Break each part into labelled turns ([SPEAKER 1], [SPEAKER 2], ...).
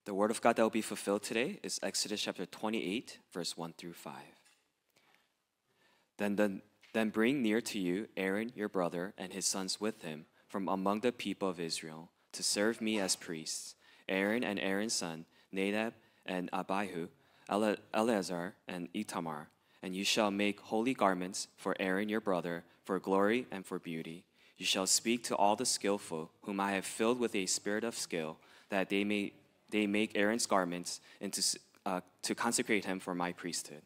[SPEAKER 1] The word of God that will be fulfilled today is Exodus chapter 28, verse 1 through 5. Then bring near to you Aaron your brother and his sons with him from among the people of Israel to serve me as priests. Aaron and Aaron's son, Nadab and Abihu, Eleazar and Itamar. And you shall make holy garments for Aaron your brother, for glory and for beauty. You shall speak to all the skillful, whom I have filled with a spirit of skill, that they make Aaron's garments to consecrate him for my priesthood.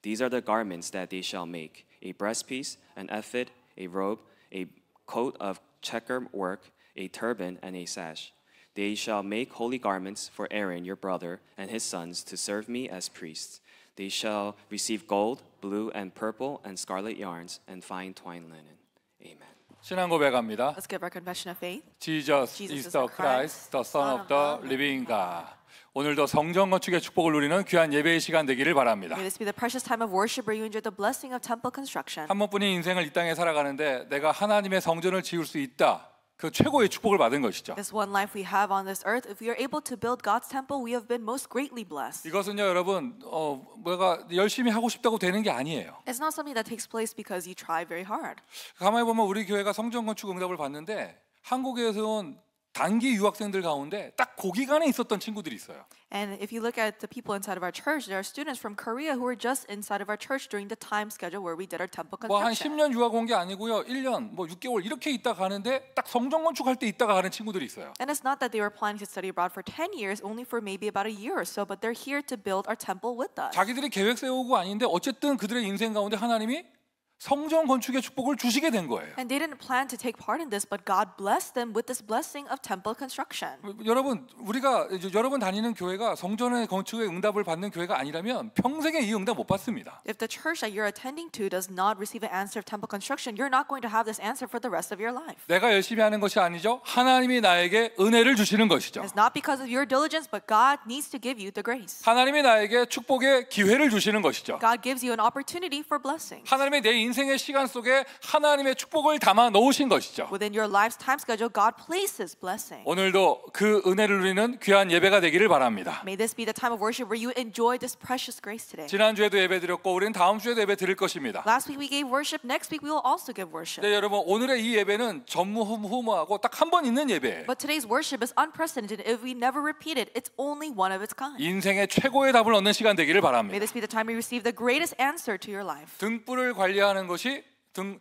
[SPEAKER 1] These are the garments that they shall make: a breastpiece, an ephod, a robe, a coat of checker work, a turban, and a sash. They shall make holy garments for Aaron your brother and his sons to serve me as priests. They shall receive gold, blue, and purple, and scarlet yarns, and fine twined linen. Amen.
[SPEAKER 2] 신앙 고백합니다.
[SPEAKER 3] Let's give our confession of faith.
[SPEAKER 2] Jesus is the Christ, the Son of the living God. 오늘도 성전 건축의 축복을 누리는 귀한 예배의 시간 되기를 바랍니다.
[SPEAKER 3] May this be the precious time of worship where you enjoy the blessing of temple construction.
[SPEAKER 2] 한 번뿐인 인생을 이 땅에 살아가는데 내가 하나님의 성전을 지을 수 있다. 그 최고의 축복을 받은 것이죠.
[SPEAKER 3] This one life we have on this earth, if we are able to build God's temple, we have been most greatly blessed.
[SPEAKER 2] 이것은요, 여러분, 뭐가 열심히 하고 싶다고 되는 게 아니에요.
[SPEAKER 3] It's not something that takes place because you try very hard.
[SPEAKER 2] 가만히 보면 우리 교회가 성전 건축 응답을 받는데 한국에서 온 단기 유학생들 가운데 딱 고기간에 있었던 친구들이 있어요.
[SPEAKER 3] And if you look at the people inside of our church, there are students from Korea who were just inside of our church during the time schedule where we did our temple
[SPEAKER 2] 뭐한
[SPEAKER 3] construction.
[SPEAKER 2] 10년 유학 온 게 아니고요. 1년, 6개월 이렇게 있다 가는데 딱 성전 건축할 때 있다가 가는 친구들이 있어요.
[SPEAKER 3] And it's not that they were planning to study abroad for 10 years, only for maybe about a year or so, but they're here to build our temple with us.
[SPEAKER 2] 자기들이 계획 세우고 아닌데 어쨌든 그들의 인생 가운데 하나님이 성전 건축의 축복을 주시게 된 거예요.
[SPEAKER 3] And they didn't plan to take part in this, but God blessed them with this blessing of temple construction.
[SPEAKER 2] 여러분, 우리가 여러분 다니는 교회가 성전의 건축의 응답을 받는 교회가 아니라면 평생에 이 응답 못 받습니다.
[SPEAKER 3] If the church that you're attending to does not receive an answer of temple construction, you're not going to have this answer for the rest of your life.
[SPEAKER 2] 내가 열심히 하는 것이 아니죠. 하나님이 나에게 은혜를 주시는 것이죠.
[SPEAKER 3] It's not because of your diligence, but God needs to give you the grace.
[SPEAKER 2] 하나님이 나에게 축복의 기회를 주시는 것이죠.
[SPEAKER 3] God gives you an opportunity for blessing.
[SPEAKER 2] 하나님의 내 인생의 시간 속에 하나님의 축복을 담아 놓으신 것이죠.
[SPEAKER 3] Within your life's time schedule, God places blessing.
[SPEAKER 2] 오늘도 그 은혜를 누리는 귀한 예배가 되기를 바랍니다.
[SPEAKER 3] May this be the time of worship where you enjoy this precious grace today.
[SPEAKER 2] 지난주에도 예배 드렸고 우리는 다음 주에도 예배 드릴 것입니다.
[SPEAKER 3] Last week we gave worship. Next week we will also give worship.
[SPEAKER 2] 네, 여러분 오늘의 이 예배는 전무후무하고 딱 한 번 있는 예배예요.
[SPEAKER 3] But today's worship is unprecedented. If we never repeat it, it's only one of its kind.
[SPEAKER 2] 인생의 최고의 답을 얻는 시간 되기를
[SPEAKER 3] May
[SPEAKER 2] 바랍니다.
[SPEAKER 3] this be the time you receive the greatest answer to your life.
[SPEAKER 2] 등불을 관리하는 것이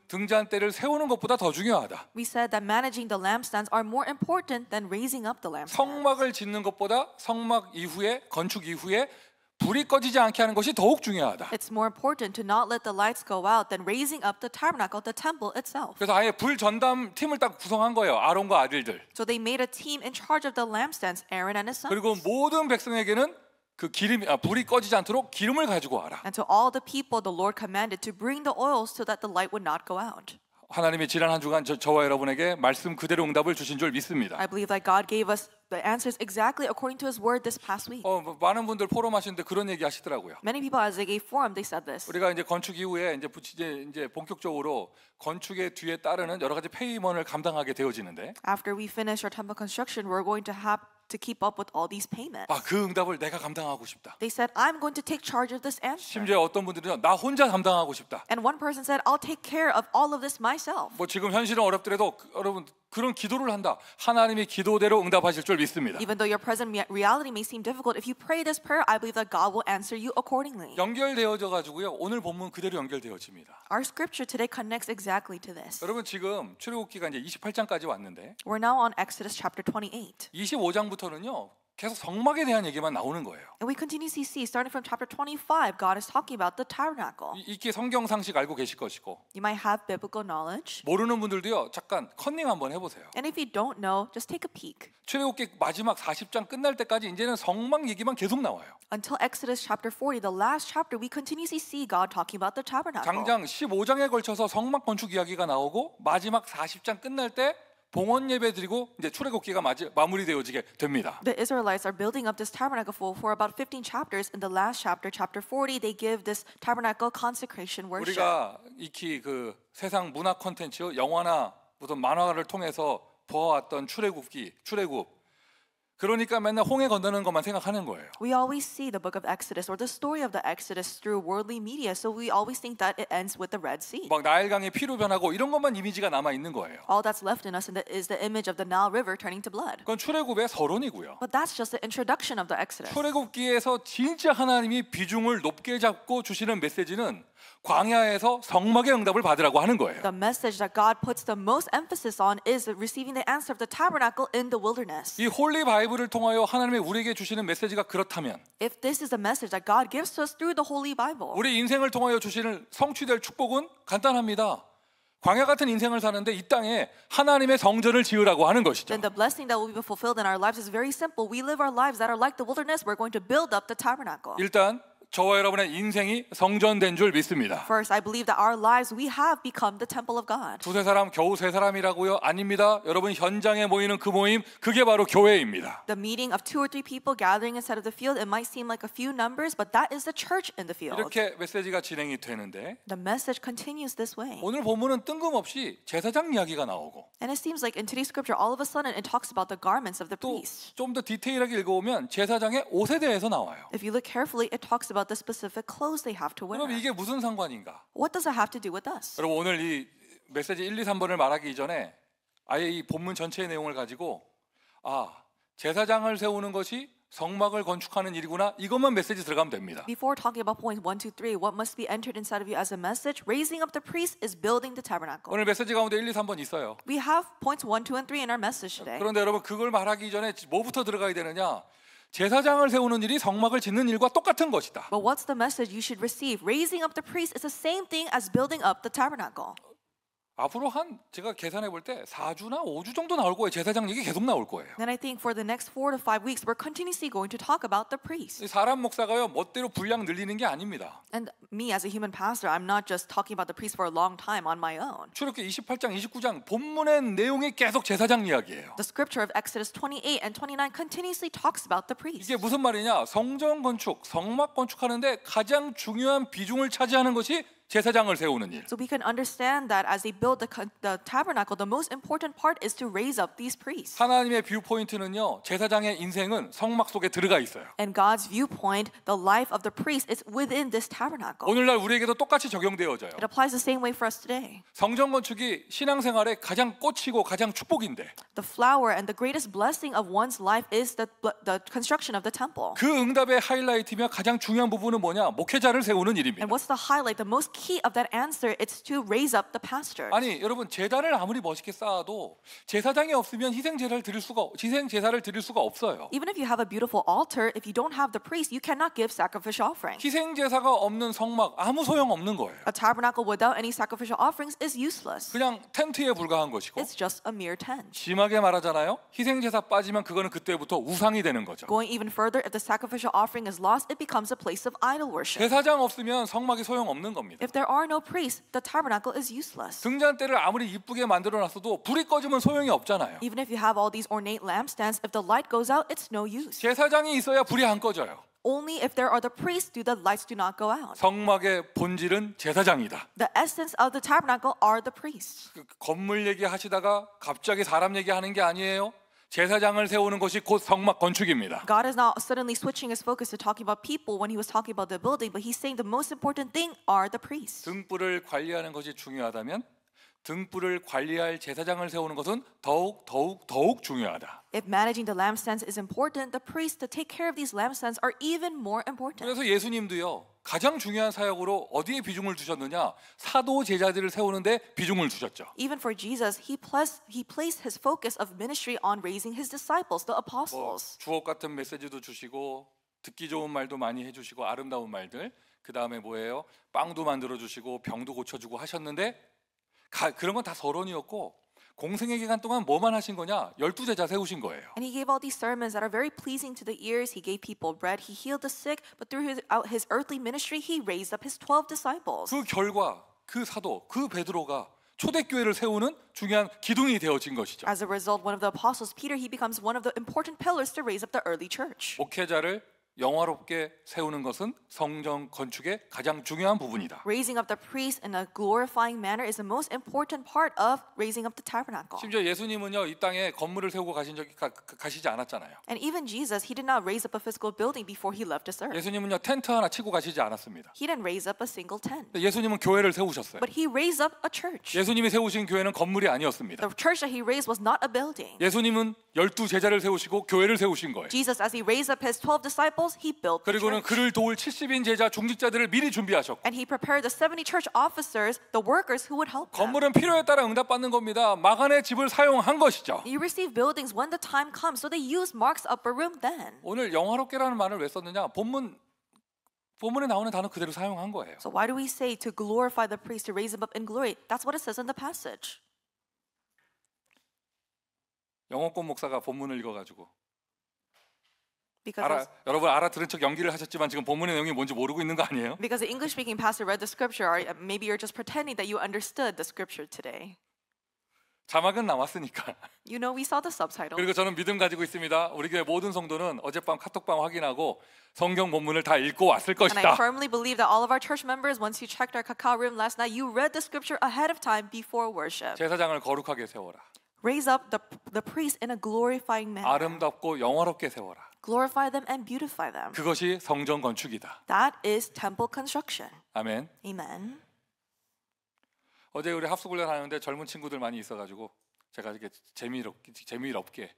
[SPEAKER 2] 등잔대를 세우는 것보다 더 중요하다.
[SPEAKER 3] We said that managing the lampstands are more important than raising up the lampstands.
[SPEAKER 2] 성막을 짓는 것보다 성막 이후에 건축 이후에 불이 꺼지지 않게 하는 것이 더욱 중요하다.
[SPEAKER 3] It's more important to not let the lights go out than raising up the tabernacle, the temple itself.
[SPEAKER 2] 그래서 아예 불 전담 팀을 딱 구성한 거예요. 아론과 아들들.
[SPEAKER 3] So they made a team in charge of the lampstands, Aaron and his sons.
[SPEAKER 2] 그리고 모든 백성에게는 그 불이 꺼지지 않도록 기름을 가지고 와라.
[SPEAKER 3] And to all the people, the Lord commanded to bring the oil so that the light would not go out.
[SPEAKER 2] 하나님이 지난 한 주간 저와 여러분에게 말씀 그대로 응답을 주신 줄 믿습니다.
[SPEAKER 3] I believe that God gave us the answers exactly according to His word this past week.
[SPEAKER 2] 많은 분들 포럼하시는데 그런 얘기 하시더라고요.
[SPEAKER 3] Many people, as they gave forum, they said this.
[SPEAKER 2] 우리가 이제 건축 이후에 이제 본격적으로 건축의 뒤에 따르는 여러 가지 페이먼을 감당하게 되어지는데.
[SPEAKER 3] After we finish our temple construction, we're going to have to keep up with all these payments.
[SPEAKER 2] 그 응답을 내가 감당하고 싶다.
[SPEAKER 3] They said, I'm going to take charge of this answer.
[SPEAKER 2] 심지어 어떤 분들은 나 혼자 감당하고 싶다.
[SPEAKER 3] And one person said, I'll take care of all of this myself.
[SPEAKER 2] 지금 현실은 어렵더라도 여러분 그런 기도를 한다. 하나님이 기도대로 응답하실 줄 믿습니다.
[SPEAKER 3] Even though your present reality may seem difficult, if you pray this prayer, I believe that God will answer you accordingly.
[SPEAKER 2] 연결되어져 가지고요. 오늘 본문 그대로 연결되어집니다.
[SPEAKER 3] Our scripture today connects exactly to this.
[SPEAKER 2] 여러분 지금 출애굽기가 이제 28장까지 왔는데
[SPEAKER 3] We're now on Exodus chapter 28.
[SPEAKER 2] 25장부터는요. 계속 성막에 대한 얘기만 나오는 거예요.
[SPEAKER 3] And we continue to see, starting from chapter 25, God is talking about the tabernacle.
[SPEAKER 2] 이게 성경 상식 알고 계실 것이고
[SPEAKER 3] You might have biblical knowledge.
[SPEAKER 2] 모르는 분들도요. 잠깐 컨닝 한번 해보세요.
[SPEAKER 3] And if you don't know, just take a peek.
[SPEAKER 2] 출애굽기 마지막 40장 끝날 때까지 이제는 성막 얘기만 계속 나와요.
[SPEAKER 3] Until Exodus chapter 40, the last chapter, we continuously see God talking about the tabernacle.
[SPEAKER 2] 장장 15장에 걸쳐서 성막 건축 이야기가 나오고 마지막 40장 끝날 때 봉헌 예배 드리고 이제 출애굽기가 마무리되어지게 됩니다.
[SPEAKER 3] The Israelites are building up this tabernacle for about 15 chapters. In the last chapter, chapter 40, they give this tabernacle consecration worship.
[SPEAKER 2] 우리가 익히 그 세상 문화 콘텐츠, 영화나 무슨 만화를 통해서 보아왔던 출애굽 그러니까 맨날 홍해 건너는 것만 생각하는 거예요.
[SPEAKER 3] We always see the book of Exodus or the story of the Exodus through worldly media, so we always think that it ends with the Red Sea.
[SPEAKER 2] 막 나일강이 피로 변하고 이런 것만 이미지가 남아 있는 거예요.
[SPEAKER 3] All that's left in us is the image of the Nile River turning to blood.
[SPEAKER 2] 그건 출애굽의 서론이고요.
[SPEAKER 3] But that's just the introduction of the Exodus.
[SPEAKER 2] 출애굽기에서 진짜 하나님이 비중을 높게 잡고 주시는 메시지는 광야에서 성막의 응답을 받으라고 하는 거예요.
[SPEAKER 3] The message that God puts the most emphasis on is receiving the answer of the tabernacle in the wilderness.
[SPEAKER 2] 이 홀리 바이블을 통하여 하나님의 우리에게 주시는 메시지가 그렇다면
[SPEAKER 3] If this is the message that God gives to us through the Holy Bible,
[SPEAKER 2] 우리 인생을 통하여 주시는 성취될 축복은 간단합니다. 광야 같은 인생을 사는데 이 땅에 하나님의 성전을 지으라고 하는 것이죠.
[SPEAKER 3] then the blessing that will be fulfilled in our lives is very simple. We live our lives that are like the wilderness. We're going to build up the tabernacle.
[SPEAKER 2] 일단 저와 여러분의 인생이 성전된 줄 믿습니다.
[SPEAKER 3] First, I believe that our lives, we have become the temple of God.
[SPEAKER 2] 두세 사람 겨우 세 사람이라고요? 아닙니다. 여러분 현장에 모이는 그 모임 그게 바로 교회입니다.
[SPEAKER 3] The meeting of 2 or 3 people gathering inside of the field, it might seem like a few numbers, but that is the church in the field.
[SPEAKER 2] 이렇게 메시지가 진행이 되는데
[SPEAKER 3] The message continues this way.
[SPEAKER 2] 오늘 본문은 뜬금없이 제사장 이야기가 나오고
[SPEAKER 3] And it seems like in today's scripture, all of a sudden it talks about the garments of the
[SPEAKER 2] 또
[SPEAKER 3] priests.
[SPEAKER 2] 좀 더 디테일하게 읽어보면 제사장의 옷에 대해서 나와요.
[SPEAKER 3] If you look carefully, it talks about the specific clothes they have to wear.
[SPEAKER 2] 그럼 이게 무슨 상관인가?
[SPEAKER 3] What does that have to do with us?
[SPEAKER 2] 여러분 오늘 이 메시지 1, 2, 3번을 말하기 이전에 아예 이 본문 전체의 내용을 가지고 제사장을 세우는 것이 성막을 건축하는 일이구나 이것만 메시지 들어가면 됩니다.
[SPEAKER 3] Before talking about points 1, 2, 3, what must be entered inside of you as a message? Raising up the priest is building the tabernacle.
[SPEAKER 2] 오늘 메시지 가운데 1, 2, 3번 있어요.
[SPEAKER 3] We have points 1, 2, and 3 in our message today.
[SPEAKER 2] 그런데 여러분 그걸 말하기 전에 뭐부터 들어가야 되느냐? 제사장을 세우는 일이 성막을 짓는 일과 똑같은 것이다.
[SPEAKER 3] But what's the message you should receive? Raising up the priest is the same thing as building up the tabernacle.
[SPEAKER 2] 앞으로 제가 계산해 볼 때 4주나 5주 정도 나올 거예요. 제사장 얘기 계속 나올 거예요.
[SPEAKER 3] Then I think for the next 4 to 5 weeks, we're continuously going to talk about the priest.
[SPEAKER 2] 사람 목사가요 멋대로 분량 늘리는 게 아닙니다.
[SPEAKER 3] And me as a human pastor, I'm not just talking about the priest for a long time on my own.
[SPEAKER 2] 출애굽기 28장, 29장 본문의 내용이 계속 제사장 이야기예요.
[SPEAKER 3] The scripture of Exodus 28 and 29 continuously talks about the priest.
[SPEAKER 2] 이게 무슨 말이냐? 성전 건축, 성막 건축하는데 가장 중요한 비중을 차지하는 것이 제사장을 세우는 일.
[SPEAKER 3] So we can understand that as they build the tabernacle, the most important part is to raise up these priests.
[SPEAKER 2] 하나님의 뷰 포인트는요. 제사장의 인생은 성막 속에 들어가 있어요.
[SPEAKER 3] And God's viewpoint, the life of the priest is within this tabernacle.
[SPEAKER 2] 오늘날 우리에게도 똑같이 적용되어져요.
[SPEAKER 3] It applies the same way for us today.
[SPEAKER 2] 성전 건축이 신앙생활의 가장 꽃이고 가장 축복인데
[SPEAKER 3] The flower and the greatest blessing of one's life is the construction of the temple.
[SPEAKER 2] 그 응답의 하이라이트며 가장 중요한 부분은 뭐냐? 목회자를 세우는 일입니다.
[SPEAKER 3] And what's the highlight? The most key of that answer is to raise up the pastors.
[SPEAKER 2] 아니 여러분 제단을 아무리 멋있게 쌓아도 제사장이 없으면 희생제사를 드릴 수가 없어요.
[SPEAKER 3] Even if you have a beautiful altar, if you don't have the priest, you cannot give sacrificial offering.
[SPEAKER 2] 희생제사가 없는 성막 아무 소용 없는 거예요.
[SPEAKER 3] A tabernacle without any sacrificial offerings is useless.
[SPEAKER 2] 그냥 텐트에 불과한 것이고
[SPEAKER 3] It's just a mere tent.
[SPEAKER 2] 심하게 말하잖아요. 희생제사 빠지면 그거는 그때부터 우상이 되는 거죠.
[SPEAKER 3] Going even further, if the sacrificial offering is lost, it becomes a place of idol worship.
[SPEAKER 2] 제사장 없으면 성막이 소용 없는 겁니다.
[SPEAKER 3] If there are no priests, the tabernacle is useless.
[SPEAKER 2] 등잔대를 아무리 이쁘게 만들어 놨어도 불이 꺼지면 소용이 없잖아요.
[SPEAKER 3] Even if you have all these ornate lampstands, if the light goes out, it's no use.
[SPEAKER 2] 제사장이 있어야 불이 안 꺼져요.
[SPEAKER 3] Only if there are the priests do the lights do not go out.
[SPEAKER 2] 성막의 본질은 제사장이다.
[SPEAKER 3] The essence of the tabernacle are the priests.
[SPEAKER 2] 건물 얘기하시다가 갑자기 사람 얘기하는 게 아니에요. 제사장을 세우는 것이 곧 성막 건축입니다.
[SPEAKER 3] God is not suddenly switching his focus to talking about people when he was talking about the building, but he's saying the most important thing are the priests.
[SPEAKER 2] 등불을 관리하는 것이 중요하다면 등불을 관리할 제사장을 세우는 것은 더욱 중요하다.
[SPEAKER 3] If managing the lampstands is important, the priests to take care of these lampstands are even more important.
[SPEAKER 2] 그래서 예수님도요. 가장 중요한 사역으로 어디에 비중을 두셨느냐? 사도 제자들을 세우는데 비중을 두셨죠.
[SPEAKER 3] Even for Jesus, he placed his focus of ministry on raising his disciples, the apostles.
[SPEAKER 2] 주옥 같은 메시지도 주시고 듣기 좋은 말도 많이 해주시고 아름다운 말들. 그 다음에 뭐예요? 빵도 만들어 주시고 병도 고쳐주고 하셨는데 그런 건 다 서론이었고 공생의 기간 동안 뭐만 하신 거냐? 12제자 세우신 거예요.
[SPEAKER 3] And he gave all these sermons that are very pleasing to the ears. He gave people bread. He healed the sick. But through his earthly ministry, he raised up his 12 disciples.
[SPEAKER 2] 그 결과 그 사도, 그 베드로가 초대교회를 세우는 중요한 기둥이 되어진 것이죠.
[SPEAKER 3] As a result, one of the apostles, Peter, he becomes one of the important pillars to raise up the early church.
[SPEAKER 2] 목회자를 영화롭게 세우는 것은 성전 건축의 가장 중요한 부분이다.
[SPEAKER 3] Raising up the priest in a glorifying manner is the most important part of raising up the tabernacle.
[SPEAKER 2] 심지어 예수님은요 이 땅에 건물을 세우고 가시지 않았잖아요.
[SPEAKER 3] And even Jesus, he did not raise up a physical building before he left this earth.
[SPEAKER 2] 예수님은요 텐트 하나 치고 가시지 않았습니다.
[SPEAKER 3] He didn't raise up a single tent.
[SPEAKER 2] 예수님은 교회를 세우셨어요.
[SPEAKER 3] But he raised up a church.
[SPEAKER 2] 예수님이 세우신 교회는 건물이 아니었습니다.
[SPEAKER 3] The church that he raised was not a building.
[SPEAKER 2] 예수님은 12 제자를 세우시고 교회를 세우신 거예요.
[SPEAKER 3] Jesus, as he raised up his 12 disciples, he built the
[SPEAKER 2] 그리고는
[SPEAKER 3] church.
[SPEAKER 2] 그를 도울 70인 제자 중직자들을 미리 준비하셨고
[SPEAKER 3] And he prepared the 70 church officers, the workers who would help them.
[SPEAKER 2] 건물은 필요에 따라 응답받는 겁니다. 마간의 집을 사용한 것이죠.
[SPEAKER 3] You receive buildings when the time comes, so they use Mark's upper room then.
[SPEAKER 2] 오늘 영화롭게라는 말을 왜 썼느냐? 본문에 나오는 단어 그대로 사용한 거예요.
[SPEAKER 3] So why do we say to glorify the priest, to raise him up in glory? That's what it says in the passage.
[SPEAKER 2] 영어권 목사가 본문을 읽어가지고
[SPEAKER 3] Because
[SPEAKER 2] 여러분 알아들은 척 연기를 하셨지만 지금 본문의 내용이 뭔지 모르고 있는 거 아니에요?
[SPEAKER 3] the English-speaking pastor read the scripture, or maybe you're just pretending that you understood the scripture today.
[SPEAKER 2] 자막은 나왔으니까.
[SPEAKER 3] You know, we saw the subtitle.
[SPEAKER 2] 그리고 저는 믿음 가지고 있습니다. 우리 교회 모든 성도는 어젯밤 카톡방 확인하고 성경 본문을 다 읽고 왔을
[SPEAKER 3] And I
[SPEAKER 2] 것이다.
[SPEAKER 3] firmly believe that all of our church members, once you checked our Kakao room last night, you read the scripture ahead of time before worship.
[SPEAKER 2] 제사장을 거룩하게 세워라.
[SPEAKER 3] Raise up the priest in a glorifying manner.
[SPEAKER 2] 아름답고 영화롭게 세워라.
[SPEAKER 3] Glorify them and beautify them.
[SPEAKER 2] 그것이 성전 건축이다.
[SPEAKER 3] That is temple construction.
[SPEAKER 2] 아멘.
[SPEAKER 3] Amen.
[SPEAKER 2] 어제 우리 합숙 훈련 하는데 젊은 친구들 많이 있어가지고 제가 이렇게 재미롭게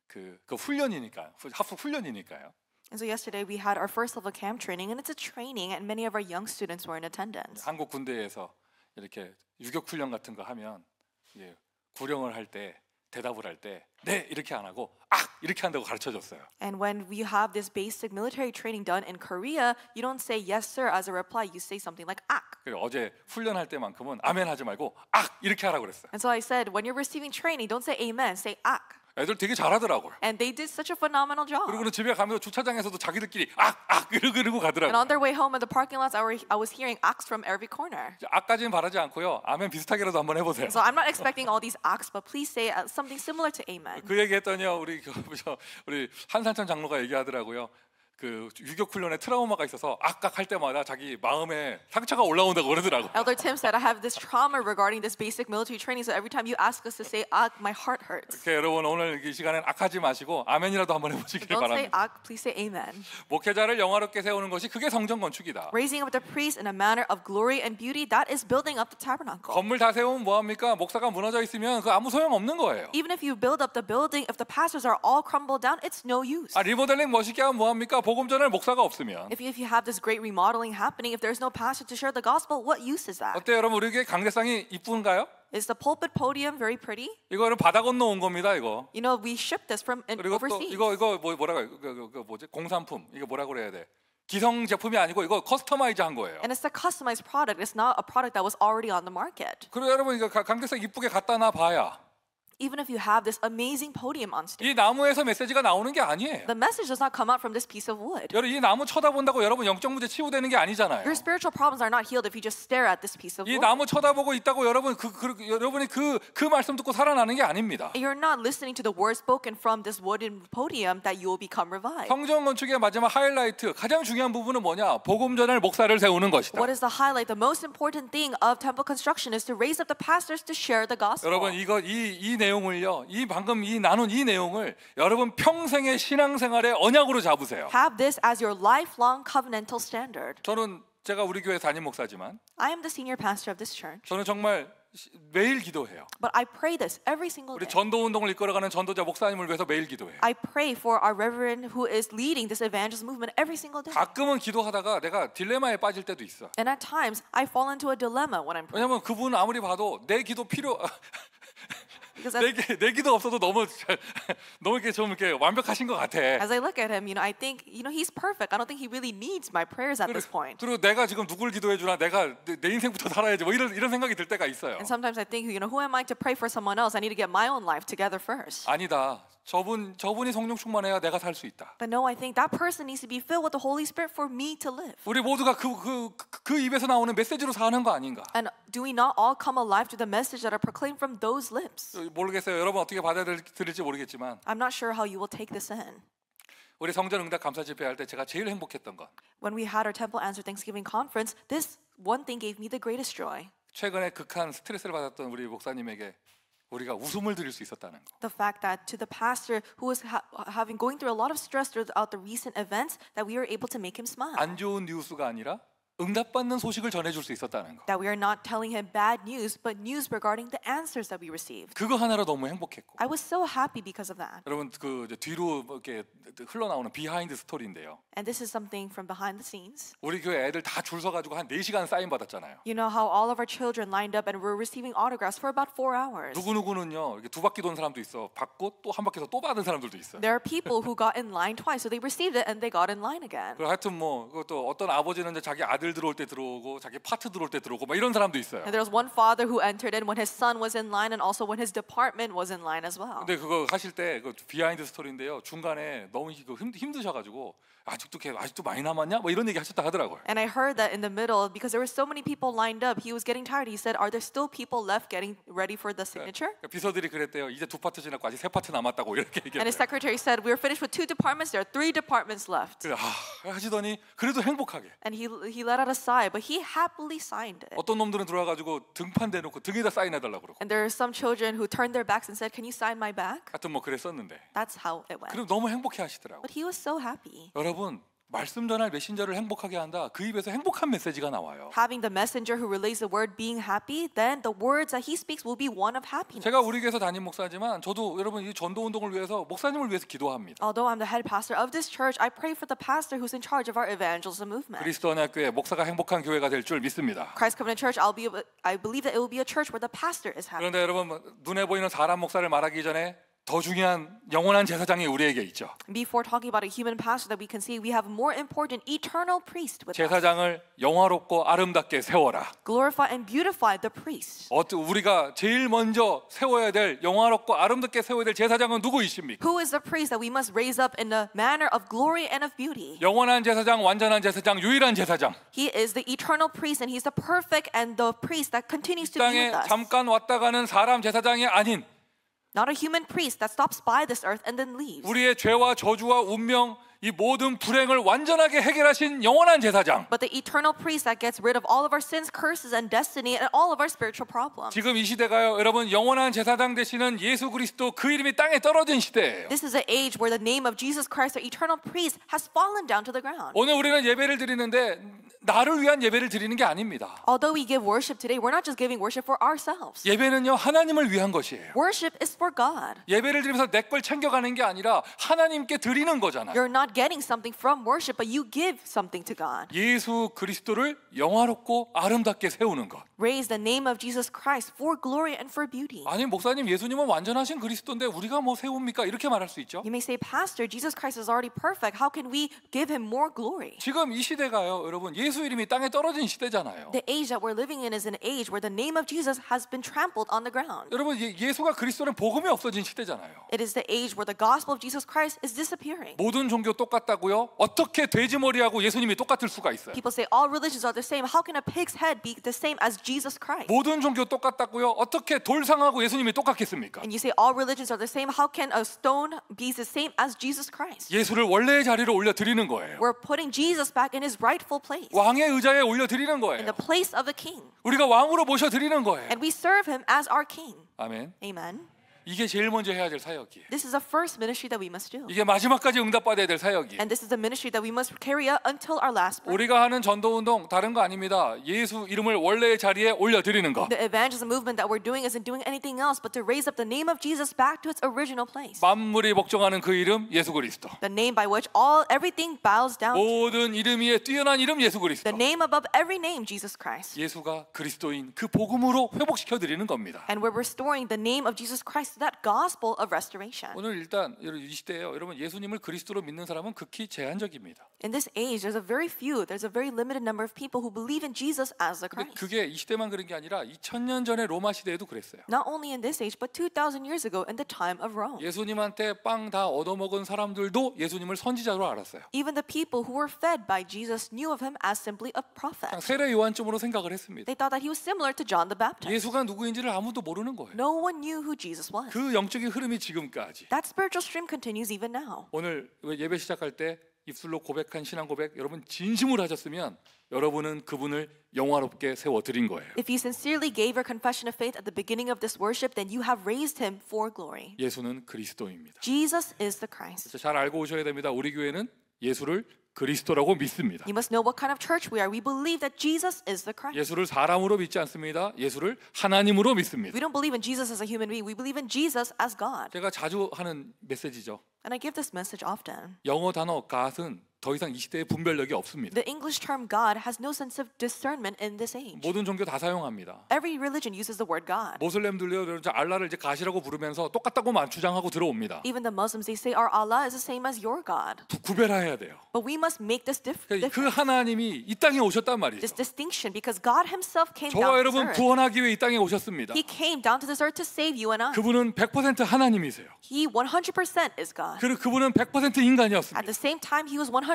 [SPEAKER 2] 그 훈련이니까 합숙 훈련이니까요.
[SPEAKER 3] And so yesterday we had our first level camp training, and it's a training, and many of our young students were in attendance.
[SPEAKER 2] 한국 군대에서 이렇게 유격 훈련 같은 거 하면 이제 구령을 할 때 대답을 할 때 네 이렇게 안 하고 이렇게 한다고 가르쳐 줬어요.
[SPEAKER 3] And when we have this basic military training done in Korea, you don't say yes sir as a reply, you say something like ak.
[SPEAKER 2] 그리고 어제 훈련할 때만큼은 아멘 하지 말고 이렇게 하라고 그랬어요.
[SPEAKER 3] And so I said, when you're receiving training, don't say amen, say ak.
[SPEAKER 2] 애들 되게 잘하더라고요.
[SPEAKER 3] And they did such a phenomenal job.
[SPEAKER 2] 그리고는 집에 가면서 주차장에서도 자기들끼리 그러고
[SPEAKER 3] And
[SPEAKER 2] 가더라고요.
[SPEAKER 3] on their way home in the parking lots, I was hearing aks from every corner.
[SPEAKER 2] 까지는 바라지 않고요. 아멘 비슷하게라도 한번 해보세요.
[SPEAKER 3] So I'm not expecting all these aks, but please say something similar to amen.
[SPEAKER 2] 그 얘기했더니요 우리 한산천 장로가 얘기하더라고요. 그 유격 훈련에 트라우마가 있어서 할 때마다 자기 마음에 상처가 올라온다고 그러더라고요.
[SPEAKER 3] Elder Tim said, I have this trauma regarding this basic military training, so every time you ask us to say ak, my heart hurts.
[SPEAKER 2] 여러분 오늘 이 시간엔 악하지 마시고 아멘이라도 한번 해보시길
[SPEAKER 3] Don't say
[SPEAKER 2] 바랍니다.
[SPEAKER 3] ak, please say amen.
[SPEAKER 2] 목회자를 영화롭게 세우는 것이 그게 성전 건축이다.
[SPEAKER 3] Raising up the priest in a manner of glory and beauty, that is building up the tabernacle.
[SPEAKER 2] 건물 다 세우면 뭐합니까? 목사가 무너져 있으면 그 아무 소용 없는 거예요.
[SPEAKER 3] Even if you build up the building, if the pastors are all crumbled down, it's no use.
[SPEAKER 2] 리모델링 멋있게 하면 뭐합니까? 복음 전할 목사가 없으면.
[SPEAKER 3] If you have this great remodeling happening, if there's no pastor to share the gospel, what use is that?
[SPEAKER 2] 어때요 여러분? 우리 교회 강대상이 이쁜가요?
[SPEAKER 3] Is the pulpit podium very pretty?
[SPEAKER 2] 이거는 바다 건너 온 겁니다 이거.
[SPEAKER 3] You know, we shipped this from
[SPEAKER 2] 그리고 또
[SPEAKER 3] overseas.
[SPEAKER 2] 이거 뭐라고 뭐지? 공산품. 이거 뭐라고 그래야 돼? 기성 제품이 아니고 이거 커스터마이즈 한 거예요.
[SPEAKER 3] And it's a customized product. It's not a product that was already on the market.
[SPEAKER 2] 그리고 여러분 이거 강대상 이쁘게 갖다 놔 봐야.
[SPEAKER 3] Even if you have this amazing podium on stage,
[SPEAKER 2] 이 나무에서 메시지가 나오는 게 아니에요.
[SPEAKER 3] the message does not come out from this piece of wood.
[SPEAKER 2] 여러분 이 나무 쳐다본다고 여러분 영적 문제 치유되는 게 아니잖아요.
[SPEAKER 3] Your spiritual problems are not healed if you just stare at this piece of
[SPEAKER 2] 이
[SPEAKER 3] wood.
[SPEAKER 2] 나무 쳐다보고 있다고 여러분 여러분이 그 말씀 듣고 살아나는 게 아닙니다.
[SPEAKER 3] You're not listening to the words spoken from this wooden podium that you will become revived.
[SPEAKER 2] 성전 건축의 마지막 하이라이트 가장 중요한 부분은 뭐냐? 복음 전할 목사를 세우는 것이다.
[SPEAKER 3] What is the highlight? The most important thing of temple construction is to raise up the pastors to share the gospel.
[SPEAKER 2] 여러분 이 내용을요. 방금 나눈 이 내용을 여러분 평생의 신앙생활의 언약으로 잡으세요.
[SPEAKER 3] Have this as your lifelong covenantal standard.
[SPEAKER 2] 제가 우리 교회 담임 목사지만
[SPEAKER 3] I am the senior pastor of this church.
[SPEAKER 2] 저는 정말 매일 기도해요.
[SPEAKER 3] But I pray this every single
[SPEAKER 2] 우리
[SPEAKER 3] day.
[SPEAKER 2] 전도 운동을 이끌어가는 전도자 목사님을 위해서 매일 기도해요.
[SPEAKER 3] I pray for our reverend who is leading this evangelist movement every single day.
[SPEAKER 2] 가끔은 기도하다가 내가 딜레마에 빠질 때도 있어.
[SPEAKER 3] And at times I fall into a dilemma when I'm praying.
[SPEAKER 2] 왜냐면 그분 아무리 봐도 내 기도
[SPEAKER 3] Because
[SPEAKER 2] 내 기도 없어도 너무 이렇게 좀 이렇게 완벽하신 것 같아.
[SPEAKER 3] as I look at him, I think, he's perfect. I don't think he really needs my prayers at this point.
[SPEAKER 2] 그리고 내가 지금 누굴 기도해 주나 내가 내 인생부터 살아야지 뭐 이런 생각이 들 때가 있어요.
[SPEAKER 3] And sometimes I think, who am I to pray for someone else? I need to get my own life together first.
[SPEAKER 2] 아니다. 저분이 성령 충만해야 내가 살 수 있다.
[SPEAKER 3] But no, I think that person needs to be filled with the Holy Spirit for me to live.
[SPEAKER 2] 우리 모두가 그 입에서 나오는 메시지로 사는 거 아닌가?
[SPEAKER 3] And do we not all come alive to the message that are proclaimed from those lips?
[SPEAKER 2] 모르겠어요. 여러분 어떻게 받아들일지 모르겠지만
[SPEAKER 3] I'm not sure how you will take this in.
[SPEAKER 2] 우리 성전 응답 감사 집회 할 때 제가 제일 행복했던 건
[SPEAKER 3] When we had our Temple Answer Thanksgiving conference, this one thing gave me the greatest joy.
[SPEAKER 2] 최근에 극한 스트레스를 받았던 우리 목사님에게 우리가 웃음을 드릴 수 있었다는 거.
[SPEAKER 3] The fact that to the pastor who was going through a lot of stress throughout the recent events, that we were able to make him smile.
[SPEAKER 2] 안 좋은 뉴스가 아니라 응답받는 소식을 전해줄 수 있었다는 거.
[SPEAKER 3] That we are not telling him bad news, but news regarding the answers that we received.
[SPEAKER 2] 그거 하나로 너무 행복했고.
[SPEAKER 3] I was so happy because of that.
[SPEAKER 2] 여러분 그 이제 뒤로 이렇게 흘러나오는 비하인드 스토리인데요.
[SPEAKER 3] And this is something from behind the scenes.
[SPEAKER 2] 우리 교회 애들 다 줄 서가지고 한 4시간 사인 받았잖아요.
[SPEAKER 3] You know how all of our children lined up and were receiving autographs for about 4 hours.
[SPEAKER 2] 누구는요 이렇게 2바퀴 돈 사람도 있어. 받고 또 한 바퀴 또 받은 사람들도 있어요.
[SPEAKER 3] There are people who got in line twice, so they received it and they got in line again.
[SPEAKER 2] 그 하여튼 뭐 그것도 어떤 아버지는 이제 자기 아들 들어올 때 들어오고 자기 파트 들어올 때 들어오고 막 이런 사람도 있어요.
[SPEAKER 3] And there was one father who entered in when his son was in line and also when his department was in line as well.
[SPEAKER 2] 근데 그거 하실 때 그 비하인드 스토리인데요. 중간에 너무 힘드셔가지고 아직도 많이 남았냐? 뭐 이런 얘기 하셨다 하더라고요.
[SPEAKER 3] And I heard that in the middle, because there were so many people lined up, he was getting tired. He said, "Are there still people left getting ready for the signature?"
[SPEAKER 2] 비서들이 그랬대요. 이제 2파트 지났고 아직 3파트 남았다고 이렇게
[SPEAKER 3] And his
[SPEAKER 2] 얘기했대요.
[SPEAKER 3] secretary said, "We're finished with 2 departments. There are 3 departments left."
[SPEAKER 2] 하시더니 그래도 행복하게.
[SPEAKER 3] And he let out a sigh, but he happily signed it.
[SPEAKER 2] 어떤 놈들은 들어와가지고 등판 대놓고 등에다 사인해달라고 그러고.
[SPEAKER 3] And there are some children who turned their backs and said, "Can you sign my back?"
[SPEAKER 2] 하여튼 뭐 그랬었는데.
[SPEAKER 3] That's how it went.
[SPEAKER 2] 그럼 너무 행복해하시더라고.
[SPEAKER 3] But he was so happy.
[SPEAKER 2] 여러분 말씀 전할 메신저를 행복하게 한다. 그 입에서 행복한 메시지가 나와요.
[SPEAKER 3] Having the messenger who relays the word being happy, then the words that he speaks will be one of happiness.
[SPEAKER 2] 제가 우리 교회에서 담임 목사지만 저도 여러분 이 전도 운동을 위해서 목사님을 위해서 기도합니다.
[SPEAKER 3] Although I'm the head pastor of this church, I pray for the pastor who's in charge of our evangelism movement.
[SPEAKER 2] 그리스도 언약 교회 목사가 행복한 교회가 될 줄 믿습니다.
[SPEAKER 3] Christ Covenant Church, I believe that it will be a church where the pastor is happy.
[SPEAKER 2] 그런데 여러분 눈에 보이는 사람 목사를 말하기 전에 더 중요한 영원한 제사장이 우리에게 있죠.
[SPEAKER 3] Before talking about a human pastor that we can see, we have a more important eternal priest with us.
[SPEAKER 2] 제사장을 영화롭고 아름답게 세워라.
[SPEAKER 3] Glorify and beautify the priest.
[SPEAKER 2] 우리가 제일 먼저 세워야 될 영화롭고 아름답게 세워야 될 제사장은 누구이십니까?
[SPEAKER 3] Who is the priest that we must raise up in a manner of glory and of beauty?
[SPEAKER 2] 영원한 제사장, 완전한 제사장, 유일한 제사장.
[SPEAKER 3] He is the eternal priest and he's the perfect and the priest that continues to be
[SPEAKER 2] 땅에
[SPEAKER 3] with us.
[SPEAKER 2] 잠깐 왔다 가는 사람 제사장이 아닌
[SPEAKER 3] Not a human priest that stops by this earth and then leaves.
[SPEAKER 2] 우리의 죄와 저주와 운명 이 모든 불행을 완전하게 해결하신 영원한 제사장.
[SPEAKER 3] But the eternal priest that gets rid of all of our sins, curses, and destiny, and all of our spiritual problems.
[SPEAKER 2] 지금 이 시대가요, 여러분 영원한 제사장 되시는 예수 그리스도 그 이름이 땅에 떨어진 시대예요.
[SPEAKER 3] This is an age where the name of Jesus Christ, the eternal priest, has fallen down to the ground.
[SPEAKER 2] 오늘 우리는 예배를 드리는데 나를 위한 예배를 드리는 게 아닙니다.
[SPEAKER 3] Although we give worship today, we're not just giving worship for ourselves.
[SPEAKER 2] 예배는요 하나님을 위한 것이에요.
[SPEAKER 3] Worship is for God.
[SPEAKER 2] 예배를 드리면서 내 걸 챙겨가는 게 아니라 하나님께 드리는 거잖아요.
[SPEAKER 3] You're not getting something from worship, but you give something to God.
[SPEAKER 2] 예수 그리스도를 영화롭고 아름답게 세우는 것.
[SPEAKER 3] Raise the name of Jesus Christ for glory and for beauty.
[SPEAKER 2] 아니 목사님 예수님은 완전하신 그리스도인데 우리가 뭐 세웁니까? 이렇게 말할 수 있죠.
[SPEAKER 3] You may say, Pastor, Jesus Christ is already perfect. How can we give him more glory?
[SPEAKER 2] 지금 이 시대가요, 여러분 예수 이름이 땅에 떨어진 시대잖아요.
[SPEAKER 3] The age that we're living in is an age where the name of Jesus has been trampled on the ground.
[SPEAKER 2] 여러분 예수가 그리스도는 복음이 없어진 시대잖아요.
[SPEAKER 3] It is the age where the gospel of Jesus Christ is disappearing.
[SPEAKER 2] 모든 종교 똑같다고요? 어떻게 돼지머리하고 예수님이 똑같을 수가 있어요?
[SPEAKER 3] People say all religions are the same. How can a pig's head be the same as Jesus Christ?
[SPEAKER 2] 모든 종교 똑같다고요? 어떻게 돌상하고 예수님이 똑같겠습니까?
[SPEAKER 3] And you say all religions are the same. How can a stone be the same as Jesus Christ?
[SPEAKER 2] 예수를 원래의 자리로 올려 드리는 거예요.
[SPEAKER 3] We're putting Jesus back in his rightful place,
[SPEAKER 2] 왕의 의자에 올려 드리는
[SPEAKER 3] in
[SPEAKER 2] 거예요.
[SPEAKER 3] the place of the king.
[SPEAKER 2] 우리가 왕으로 모셔 드리는 거예요.
[SPEAKER 3] And we serve him as our king.
[SPEAKER 2] 아멘.
[SPEAKER 3] Amen.
[SPEAKER 2] 이게 제일 먼저 해야 될 사역이에요.
[SPEAKER 3] This is the first ministry that we must do.
[SPEAKER 2] 이게 마지막까지 응답받아야 될 사역이에요.
[SPEAKER 3] And this is the ministry that we must carry out until our last breath.
[SPEAKER 2] 우리가 하는 전도 운동 다른 거 아닙니다. 예수 이름을 원래의 자리에 올려 드리는 거.
[SPEAKER 3] The evangelism movement that we're doing isn't doing anything else but to raise up the name of Jesus back to its original place.
[SPEAKER 2] 만물이 복종하는 그 이름 예수 그리스도.
[SPEAKER 3] The name by which everything bows down to.
[SPEAKER 2] 모든 이름 위에 뛰어난 이름 예수 그리스도.
[SPEAKER 3] The name above every name, Jesus Christ.
[SPEAKER 2] 예수가 그리스도인 그 복음으로 회복시켜 드리는 겁니다.
[SPEAKER 3] And we're restoring the name of Jesus Christ to that gospel of restoration.
[SPEAKER 2] 오늘 일단 이 시대에요. 여러분 예수님을 그리스도로 믿는 사람은 극히 제한적입니다.
[SPEAKER 3] In this age, there's a very limited number of people who believe in Jesus as the
[SPEAKER 2] 근데
[SPEAKER 3] Christ.
[SPEAKER 2] 그게 이 시대만 그런 게 아니라 2000년 전에 로마 시대에도 그랬어요.
[SPEAKER 3] Not only in this age, but 2,000 years ago in the time of Rome.
[SPEAKER 2] 예수님한테 빵 다 얻어먹은 사람들도 예수님을 선지자로 알았어요.
[SPEAKER 3] Even the people who were fed by Jesus knew of him as simply a prophet.
[SPEAKER 2] 그냥 세례 요한쯤으로 생각을 했습니다.
[SPEAKER 3] They thought that he was similar to John the Baptist.
[SPEAKER 2] 예수가 누구인지를 아무도 모르는 거예요.
[SPEAKER 3] No one knew who Jesus was. was.
[SPEAKER 2] 그 영적인 흐름이 지금까지.
[SPEAKER 3] That spiritual stream continues even now.
[SPEAKER 2] 오늘 예배 시작할 때 입술로 고백한 신앙 고백 여러분 진심으로 하셨으면 여러분은 그분을 영화롭게 세워드린 거예요.
[SPEAKER 3] If you sincerely gave your confession of faith at the beginning of this worship, then you have raised him for glory.
[SPEAKER 2] 예수는 그리스도입니다.
[SPEAKER 3] Jesus is the Christ.
[SPEAKER 2] 잘 알고 오셔야 됩니다. 우리 교회는 예수를 그리스도라고 믿습니다.
[SPEAKER 3] You must know what kind of church we are. We believe that Jesus is the Christ.
[SPEAKER 2] 예수를 사람으로 믿지 않습니다. 예수를 하나님으로 믿습니다.
[SPEAKER 3] We don't believe in Jesus as a human being. We believe in Jesus as God.
[SPEAKER 2] 제가 자주 하는 메시지죠.
[SPEAKER 3] And I give this message often.
[SPEAKER 2] 영어 단어 God은 더 이상 이 시대에 분별력이 없습니다.
[SPEAKER 3] The English term God has no sense of discernment in this age.
[SPEAKER 2] 모든 종교 다 사용합니다.
[SPEAKER 3] Every religion uses the word God.
[SPEAKER 2] 모슬렘들요, 알라를 이제 가시라고 부르면서 똑같다고만 주장하고 들어옵니다.
[SPEAKER 3] Even the Muslims, they say our Allah is the same as your God.
[SPEAKER 2] 구별해야 돼요.
[SPEAKER 3] But we must make this
[SPEAKER 2] 그
[SPEAKER 3] difference.
[SPEAKER 2] 하나님이 이 땅에 오셨단 말이죠.
[SPEAKER 3] This distinction, because God Himself came
[SPEAKER 2] 저와
[SPEAKER 3] down to
[SPEAKER 2] 여러분
[SPEAKER 3] this earth.
[SPEAKER 2] 구원하기 위해 이 땅에 오셨습니다.
[SPEAKER 3] He came down to this earth to save you and us.
[SPEAKER 2] 그분은 100% 하나님이세요.
[SPEAKER 3] He 100% is God.
[SPEAKER 2] 그리고 그분은 100%
[SPEAKER 3] At
[SPEAKER 2] 인간이었습니다.
[SPEAKER 3] the same time, He was 100%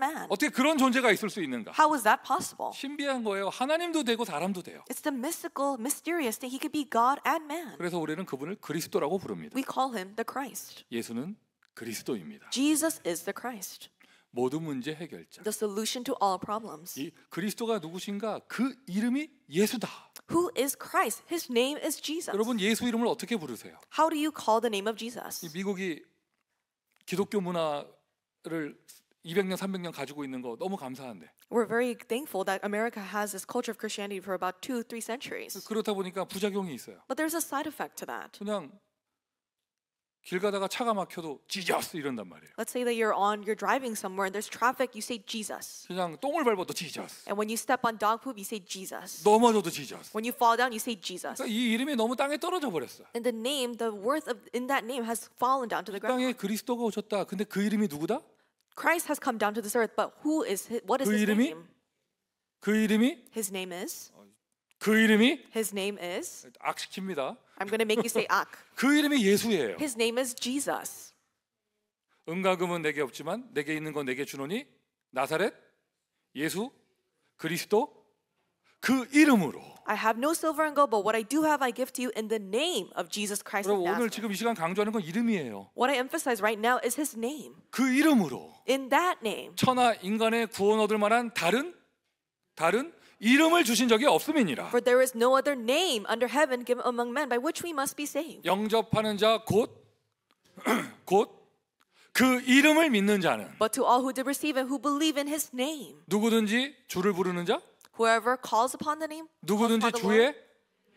[SPEAKER 3] man.
[SPEAKER 2] 어떻게 그런 존재가 있을 수 있는가?
[SPEAKER 3] How is that possible?
[SPEAKER 2] 신비한 거예요. 하나님도 되고 사람도 돼요.
[SPEAKER 3] It's the mystical, mysterious thing. He could be God and man.
[SPEAKER 2] 그래서 우리는 그분을 그리스도라고 부릅니다.
[SPEAKER 3] We call Him the Christ.
[SPEAKER 2] 예수는 그리스도입니다.
[SPEAKER 3] Jesus is the Christ,
[SPEAKER 2] 모든 문제 해결자.
[SPEAKER 3] the solution to all problems.
[SPEAKER 2] 이 그리스도가 누구신가? 그 이름이 예수다.
[SPEAKER 3] Who is Christ? His name is Jesus.
[SPEAKER 2] 여러분 예수 이름을 어떻게 부르세요?
[SPEAKER 3] How do you call the name of Jesus?
[SPEAKER 2] 미국이 기독교 문화를 200년, 300년 가지고 있는 거 너무 감사한데.
[SPEAKER 3] We're very thankful that America has this culture of Christianity for about 2-3 centuries.
[SPEAKER 2] 그렇다 보니까 부작용이 있어요.
[SPEAKER 3] But there's a side effect to that.
[SPEAKER 2] 그냥 길 가다가 차가 막혀도 지저스 이런단 말이에요.
[SPEAKER 3] Let's say that you're driving somewhere and there's traffic, you say Jesus.
[SPEAKER 2] 그냥 똥을 밟아도 지저스.
[SPEAKER 3] And when you step on dog poop, you say Jesus.
[SPEAKER 2] 넘어져도 지저스.
[SPEAKER 3] When you fall down, you say Jesus.
[SPEAKER 2] 그러니까 이 이름이 너무 땅에 떨어져 버렸어요.
[SPEAKER 3] And the name, the worth of in that name has fallen down to the ground.
[SPEAKER 2] 땅에 그리스도가 오셨다. 근데 그 이름이 누구다?
[SPEAKER 3] Christ has come down to this earth, but what is
[SPEAKER 2] 그
[SPEAKER 3] his
[SPEAKER 2] 이름이?
[SPEAKER 3] name?
[SPEAKER 2] 그 이름이
[SPEAKER 3] His name is.
[SPEAKER 2] 그 이름이
[SPEAKER 3] His name is.
[SPEAKER 2] 악시킵니다.
[SPEAKER 3] I'm going to make you say Ak.
[SPEAKER 2] 그 이름이 예수예요.
[SPEAKER 3] His name is Jesus.
[SPEAKER 2] 은과 금은 내게 없지만 내게 있는 건 내게 주노니 나사렛 예수 그리스도 그 이름으로.
[SPEAKER 3] I have no silver and gold, but what I do have I give to you in the name of Jesus Christ of
[SPEAKER 2] 여러분 오늘
[SPEAKER 3] Nazareth.
[SPEAKER 2] 지금 이 시간 강조하는 건 이름이에요.
[SPEAKER 3] What I emphasize right now is his name.
[SPEAKER 2] 그 이름으로
[SPEAKER 3] In that name.
[SPEAKER 2] 천하 인간의 구원 얻을 만한 다른 이름을 주신 적이 없음이니라.
[SPEAKER 3] For there is no other name under heaven given among men by which we must be saved.
[SPEAKER 2] 영접하는 자 곧 그 이름을 믿는 자는
[SPEAKER 3] But to all who did receive him, who believe in his name.
[SPEAKER 2] 누구든지 주를 부르는 자
[SPEAKER 3] Whoever calls upon the name,
[SPEAKER 2] 누구든지
[SPEAKER 3] calls upon the Lord,
[SPEAKER 2] 주의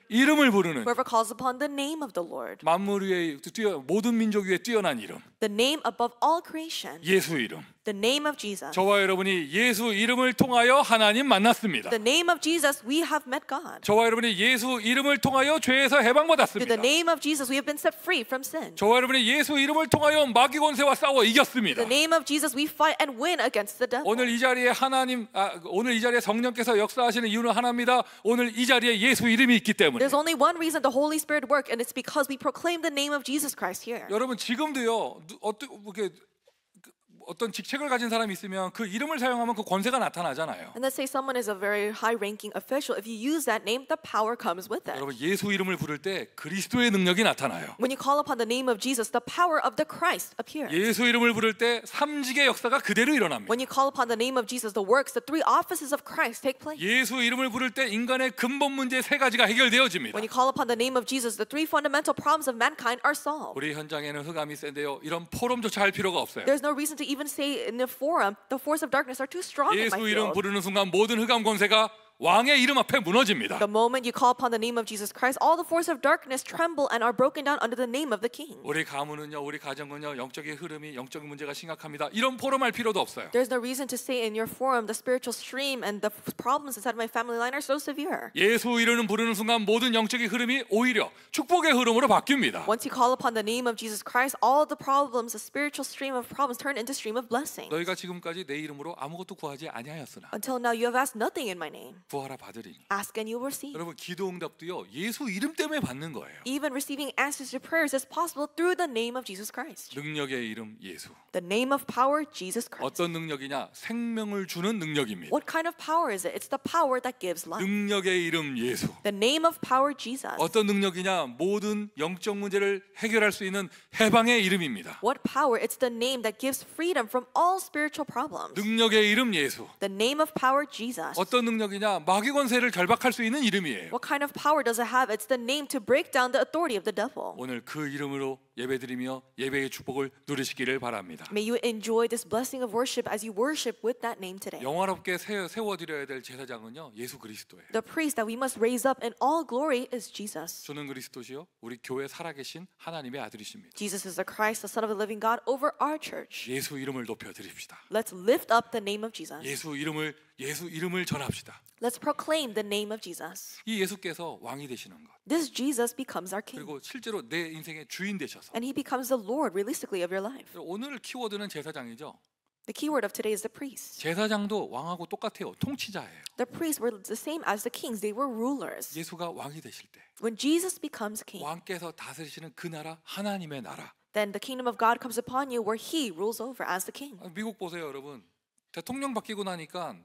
[SPEAKER 2] 이름을 부르는
[SPEAKER 3] whoever calls upon the name of the Lord,
[SPEAKER 2] 만물 위에 모든 민족 위에 뛰어난 이름
[SPEAKER 3] the name above all creation,
[SPEAKER 2] 예수 이름.
[SPEAKER 3] the name of Jesus.
[SPEAKER 2] 저와 여러분이 예수 이름을 통하여 하나님 만났습니다.
[SPEAKER 3] The name of Jesus, we have met God.
[SPEAKER 2] 저와 여러분이 예수 이름을 통하여 죄에서
[SPEAKER 3] Through
[SPEAKER 2] 해방받았습니다.
[SPEAKER 3] the name of Jesus, we have been set free from sin.
[SPEAKER 2] 저와 여러분이 예수 이름을 통하여 마귀 권세와 싸워 이겼습니다.
[SPEAKER 3] The name of Jesus, we fight and win against the devil.
[SPEAKER 2] 오늘 이 자리에 오늘 이 자리에 성령께서 역사하시는 이유는 하나입니다. 오늘 이 자리에 예수 이름이 있기 때문에.
[SPEAKER 3] There's only one reason the Holy Spirit work, and it's because we proclaim the name of Jesus Christ here.
[SPEAKER 2] 여러분 지금도요. 어떤 직책을 가진 사람이 있으면 그 이름을 사용하면 그 권세가 나타나잖아요.
[SPEAKER 3] And let's say someone is a very high-ranking official. If you use that name, the power comes with it.
[SPEAKER 2] 여러분 예수 이름을 부를 때 그리스도의 능력이 나타나요.
[SPEAKER 3] When you call upon the name of Jesus, the power of the Christ appears.
[SPEAKER 2] 예수 이름을 부를 때 삼직의 역사가 그대로 일어납니다.
[SPEAKER 3] When you call upon the name of Jesus, the works, the three offices of Christ take place.
[SPEAKER 2] 예수 이름을 부를 때 인간의 근본 문제 세 가지가 해결되어집니다.
[SPEAKER 3] When you call upon the name of Jesus, the three fundamental problems of mankind are solved.
[SPEAKER 2] 우리 현장에는 흑암이 센데요. 이런 포럼조차 할 필요가 없어요.
[SPEAKER 3] There's no reason to even say in the forum, the force of darkness are too strong in my
[SPEAKER 2] 예수 이름
[SPEAKER 3] field.
[SPEAKER 2] 부르는 순간 모든 흑암 권세가 왕의 이름 앞에 무너집니다.
[SPEAKER 3] The moment you call upon the name of Jesus Christ, all the force of darkness tremble and are broken down under the name of the King.
[SPEAKER 2] 우리 가문은요, 우리 가정은요, 영적인 흐름이 영적인 문제가 심각합니다. 이런 포럼 할 필요도 없어요.
[SPEAKER 3] There's no reason to say in your forum, the spiritual stream and the problems inside my family line are so severe.
[SPEAKER 2] 예수 이름을 부르는 순간 모든 영적인 흐름이 오히려 축복의 흐름으로 바뀝니다.
[SPEAKER 3] Once you call upon the name of Jesus Christ, all the problems, the spiritual stream of problems turn into stream of blessing.
[SPEAKER 2] 너희가 지금까지 내 이름으로 아무것도 구하지 아니하였으나
[SPEAKER 3] Until now, you have asked nothing in my name.
[SPEAKER 2] 구하라 받으리니.
[SPEAKER 3] Ask and you will receive.
[SPEAKER 2] 여러분 기도 응답도요 예수 이름 때문에 받는 거예요.
[SPEAKER 3] Even receiving answers to prayers is possible through the name of Jesus Christ.
[SPEAKER 2] 능력의 이름 예수.
[SPEAKER 3] The name of power, Jesus Christ.
[SPEAKER 2] 어떤 능력이냐? 생명을 주는 능력입니다.
[SPEAKER 3] What kind of power is it? It's the power that gives life.
[SPEAKER 2] 능력의 이름 예수.
[SPEAKER 3] The name of power, Jesus.
[SPEAKER 2] 어떤 능력이냐? 모든 영적 문제를 해결할 수 있는 해방의 이름입니다.
[SPEAKER 3] What power? It's the name that gives freedom from all spiritual problems.
[SPEAKER 2] 능력의 이름 예수.
[SPEAKER 3] The name of power, Jesus.
[SPEAKER 2] 어떤 능력이냐? 마귀 권세를 결박할 수 있는 이름이에요.
[SPEAKER 3] What kind of power does it have? It's the name to break down the authority of the devil.
[SPEAKER 2] 오늘 그 이름으로 예배드리며 예배의 축복을 누리시기를 바랍니다.
[SPEAKER 3] May you enjoy this blessing of worship as you worship with that name today.
[SPEAKER 2] 영화롭게 세워드려야 될 제사장은요 예수 그리스도예요.
[SPEAKER 3] The priest that we must raise up in all glory is Jesus.
[SPEAKER 2] 주는 그리스도시요 우리 교회 살아계신 하나님의 아들이십니다.
[SPEAKER 3] Jesus is the Christ, the Son of the living God over our church.
[SPEAKER 2] 예수 이름을 높여드립시다.
[SPEAKER 3] Let's lift up the name of Jesus.
[SPEAKER 2] 예수 이름을 전합시다.
[SPEAKER 3] Let's proclaim the name of Jesus.
[SPEAKER 2] 이 예수께서 왕이 되시는 것.
[SPEAKER 3] This Jesus becomes our king.
[SPEAKER 2] 그리고 실제로 내 인생의 주인 되셔서.
[SPEAKER 3] And he becomes the Lord realistically of your life.
[SPEAKER 2] 오늘 키워드는 제사장이죠.
[SPEAKER 3] The key word of today is the priest.
[SPEAKER 2] 제사장도 왕하고 똑같아요. 통치자예요.
[SPEAKER 3] The priests were the same as the kings. They were rulers.
[SPEAKER 2] 예수가 왕이 되실 때
[SPEAKER 3] When Jesus becomes king,
[SPEAKER 2] 왕께서 다스리시는 그 나라 하나님의 나라.
[SPEAKER 3] then the kingdom of God comes upon you where he rules over as the king.
[SPEAKER 2] 미국 보세요, 여러분. 대통령 바뀌고 나니까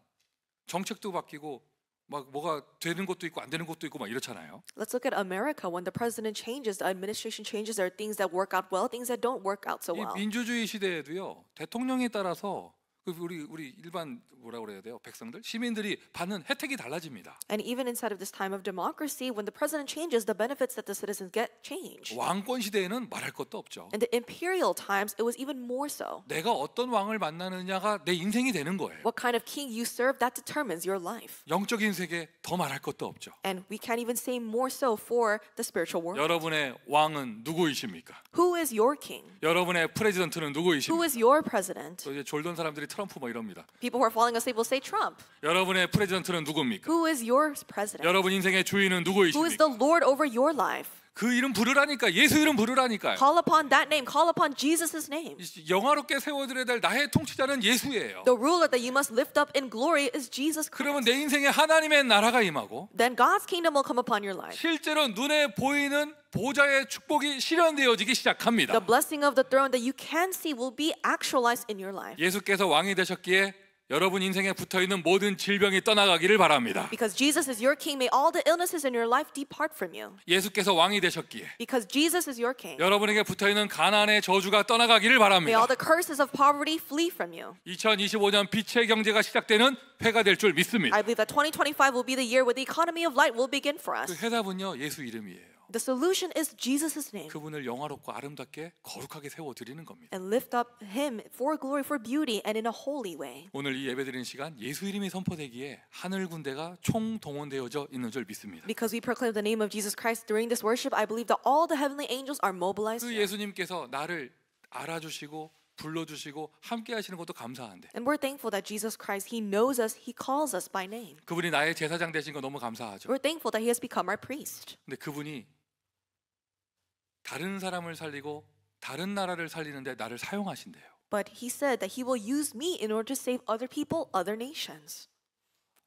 [SPEAKER 2] 정책도 바뀌고 막 뭐가 되는 것도 있고 안 되는 것도 있고 막 이렇잖아요.
[SPEAKER 3] Let's look at America. When the president changes, the administration changes, there are things that work out well, things that don't work out so
[SPEAKER 2] 이
[SPEAKER 3] well.
[SPEAKER 2] 민주주의 시대에도요. 대통령에 따라서 우리 일반 뭐라 그래야 돼요? 백성들, 시민들이 받는 혜택이 달라집니다.
[SPEAKER 3] And even inside of this time of democracy, when the president changes, the benefits that the citizens get change.
[SPEAKER 2] 왕권 시대에는 말할 것도 없죠.
[SPEAKER 3] In the imperial times, it was even more so.
[SPEAKER 2] 내가 어떤 왕을 만나느냐가 내 인생이 되는 거예요.
[SPEAKER 3] What kind of king you serve, that determines your life.
[SPEAKER 2] 영적인 세계 더 말할 것도 없죠.
[SPEAKER 3] And we can't even say more so for the spiritual world.
[SPEAKER 2] 여러분의 왕은 누구이십니까?
[SPEAKER 3] Who is your king?
[SPEAKER 2] 여러분의 프레지던트는
[SPEAKER 3] Who
[SPEAKER 2] 누구이십니까?
[SPEAKER 3] is your president?
[SPEAKER 2] 또 이제 졸던 사람들이 트럼프 뭐 이럽니다.
[SPEAKER 3] People who are falling asleep will say Trump.
[SPEAKER 2] 여러분의 프레지던트는 누굽니까?
[SPEAKER 3] Who is your president?
[SPEAKER 2] 여러분 인생의 주인은
[SPEAKER 3] Who is
[SPEAKER 2] 누구이십니까?
[SPEAKER 3] the Lord over your life?
[SPEAKER 2] 그 이름 부르라니까. 예수 이름 부르라니까요.
[SPEAKER 3] Call upon that name. Call upon Jesus' name.
[SPEAKER 2] 영화롭게 세워드려야 될 나의 통치자는 예수예요.
[SPEAKER 3] The ruler that you must lift up in glory is Jesus
[SPEAKER 2] 그러면
[SPEAKER 3] Christ.
[SPEAKER 2] 내 인생에 하나님의 나라가 임하고
[SPEAKER 3] Then God's kingdom will come upon your life.
[SPEAKER 2] 실제로 눈에 보이는 보좌의 축복이 실현되어지기 시작합니다.
[SPEAKER 3] The blessing of the throne that you can see will be actualized in your life.
[SPEAKER 2] 예수께서 왕이 되셨기에 여러분 인생에 붙어있는 모든 질병이 떠나가기를 바랍니다.
[SPEAKER 3] Because Jesus is your king, may all the illnesses in your life depart from you.
[SPEAKER 2] 예수께서 왕이 되셨기에
[SPEAKER 3] Because Jesus is your king,
[SPEAKER 2] 여러분에게 붙어있는 가난의 저주가 떠나가기를
[SPEAKER 3] may
[SPEAKER 2] 바랍니다.
[SPEAKER 3] all the curses of poverty flee from you.
[SPEAKER 2] 2025년 빛의 경제가 시작되는 해가 될 줄 믿습니다.
[SPEAKER 3] I believe that 2025 will be the year where the economy of light will begin for
[SPEAKER 2] 그
[SPEAKER 3] us.
[SPEAKER 2] 해답은요 예수 이름이에요.
[SPEAKER 3] The solution is Jesus' name.
[SPEAKER 2] 그분을 영화롭고 아름답게 거룩하게 세워드리는 겁니다.
[SPEAKER 3] And lift up him for glory, for beauty, and in a holy way.
[SPEAKER 2] 오늘 이 예배드리는 시간 예수 이름이 선포되기에 하늘 군대가 총동원되어져 있는 줄 믿습니다.
[SPEAKER 3] Because we proclaim the name of Jesus Christ during this worship, I believe that all the heavenly angels are mobilized.
[SPEAKER 2] 그
[SPEAKER 3] here.
[SPEAKER 2] 예수님께서 나를 알아주시고 불러주시고 함께 하시는 것도 감사한데
[SPEAKER 3] And we're thankful that Jesus Christ, He knows us, He calls us by name.
[SPEAKER 2] 그분이 나의 제사장 되신 거 너무 감사하죠.
[SPEAKER 3] We're thankful that He has become our priest.
[SPEAKER 2] 근데 그분이 다른 사람을 살리고 다른 나라를 살리는데 나를 사용하신대요.
[SPEAKER 3] But He said that He will use me in order to save other people, other nations.